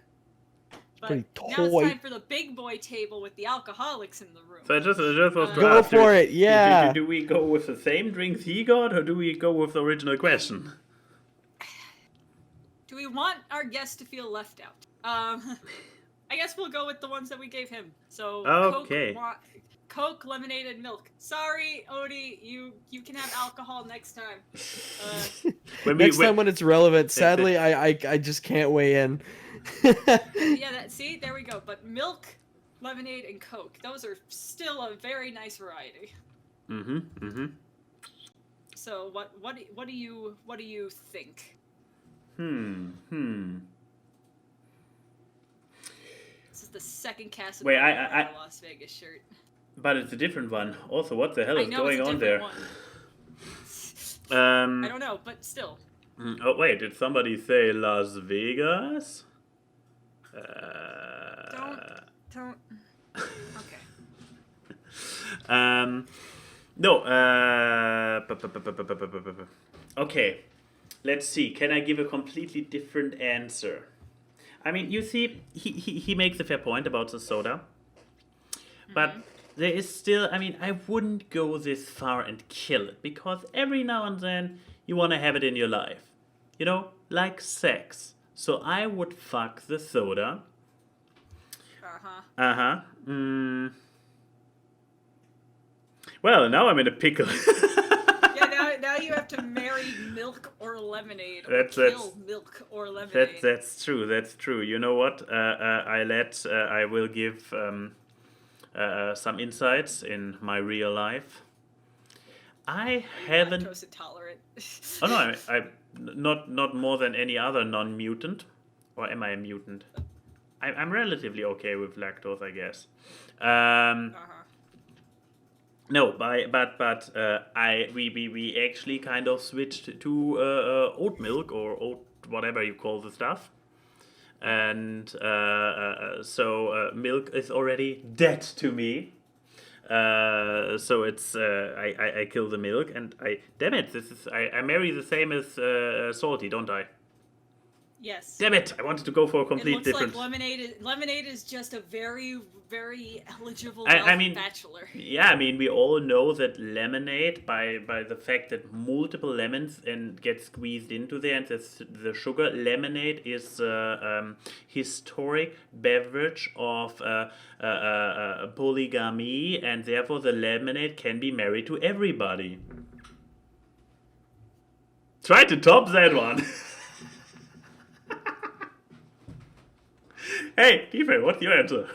But Pretty now it's toy. time for the big boy table with the alcoholics in the room. So I just was to Go ask, for it, yeah. Do we go with the same drinks he got, or do we go with the original question? Do we want our guest to feel left out? I guess we'll go with the ones that we gave him. So Okay. Coke, lemonade, and milk. Sorry, Odie, you can have alcohol next time. Next time when it's relevant. Sadly, I just can't weigh in. Yeah, see, there we go. But milk, lemonade, and Coke. Those are still a very nice variety. So what do you think? This is the second cast of Wait, the Las Vegas shirt. But it's a different one. Also, what the hell I is know going it's a on different there? one. I don't know, but still. Oh wait, did somebody say Las Vegas? Don't. Okay. No. Okay. Let's see. Can I give a completely different answer? I mean, you see, he makes a fair point about the soda, but there is still. I mean, I wouldn't go this far and kill it because every now and then you want to have it in your life, you know, like sex. So I would fuck the soda. Well, now I'm in a pickle. Yeah, now you have to marry milk or lemonade, or kill milk or lemonade. That's true. That's true. You know what? I will give some insights in my real life. I haven't. Lactose intolerant. Oh no, I'm not more than any other non-mutant, or am I a mutant? I'm relatively okay with lactose, I guess. No, we actually kind of switched to oat milk or oat whatever you call the stuff, and so milk is already dead to me. So it's I kill the milk and damn it, I marry the same as Salty, don't I? Yes. Damn it! I wanted to go for a complete looks different. Like lemonade is just a very, very eligible I mean, bachelor. Yeah, I mean, we all know that lemonade, by the fact that multiple lemons and get squeezed into there, and the sugar. Lemonade is a historic beverage of polygamy, and therefore the lemonade can be married to everybody. Try to top that one. Hey, Keyframe, what's your answer?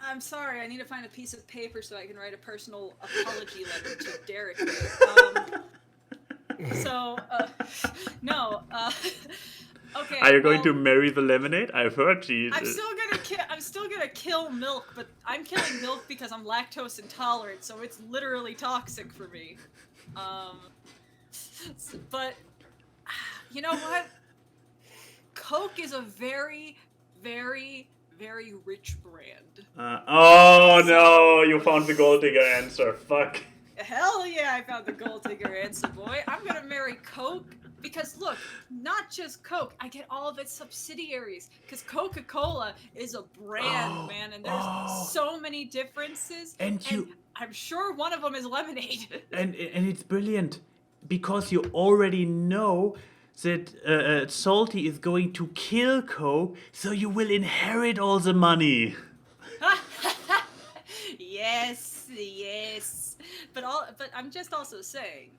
I'm sorry, I need to find a piece of paper so I can write a personal apology letter to Derek. So, no. Okay. Are you going well, to marry the lemonade? I've heard she. I'm still gonna kill milk, but I'm killing milk because I'm lactose intolerant, so it's literally toxic for me. But you know what? Coke is a very, very, very rich brand. Oh no! You found the gold digger answer. Fuck. Hell yeah, I found the gold digger answer, boy. I'm gonna marry Coke because look, not just Coke, I get all of its subsidiaries. Because Coca-Cola is a brand, man, and there's so many differences. And I'm sure one of them is lemonade. and it's brilliant because you already know that Salty is going to kill Coke, so you will inherit all the money. Yes. But I'm just also saying,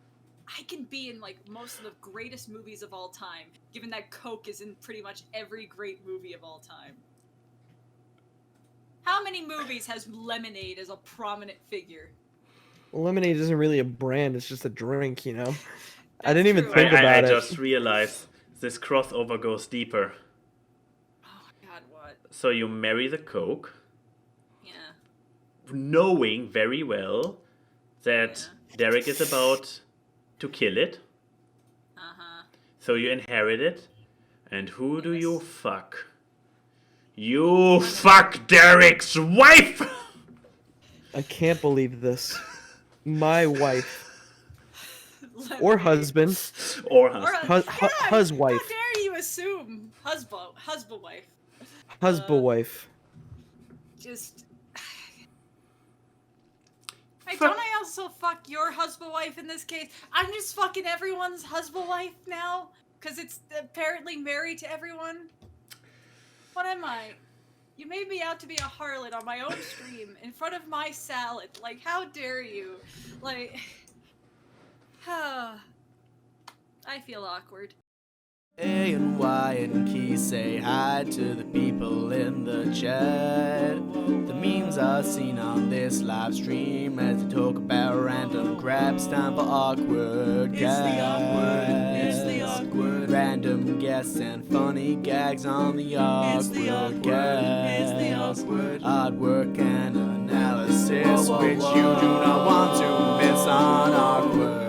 I can be in like most of the greatest movies of all time, given that Coke is in pretty much every great movie of all time. How many movies has lemonade as a prominent figure? Lemonade isn't really a brand; it's just a drink, you know. I That's didn't even true. think I about it. just realized this crossover goes deeper. Oh my god, what? So you marry the Coke, Yeah. knowing very well that Derek is about to kill it. Uh-huh. So you inherit it. And who do Yes. you fuck? You fuck Derek's wife! I can't believe this. My wife Lemonade. or husband, Or Or husband. huswife, How dare you assume husband wife? husband-wife. Just. Hey, don't I also fuck your husband wife in this case? I'm just fucking everyone's husband wife now? Because it's apparently married to everyone? What am I? You made me out to be a harlot on my own stream in front of my salad. Like, how dare you? Like. I feel awkward. A and Y and Key say hi to the people in the chat. The memes are seen on this live stream as they talk about random grabs. Time for awkward guests. It's the awkward. Random guests and funny gags on the awkward guests. It's the awkward. Artwork and analysis, which you do not want to miss on awkward.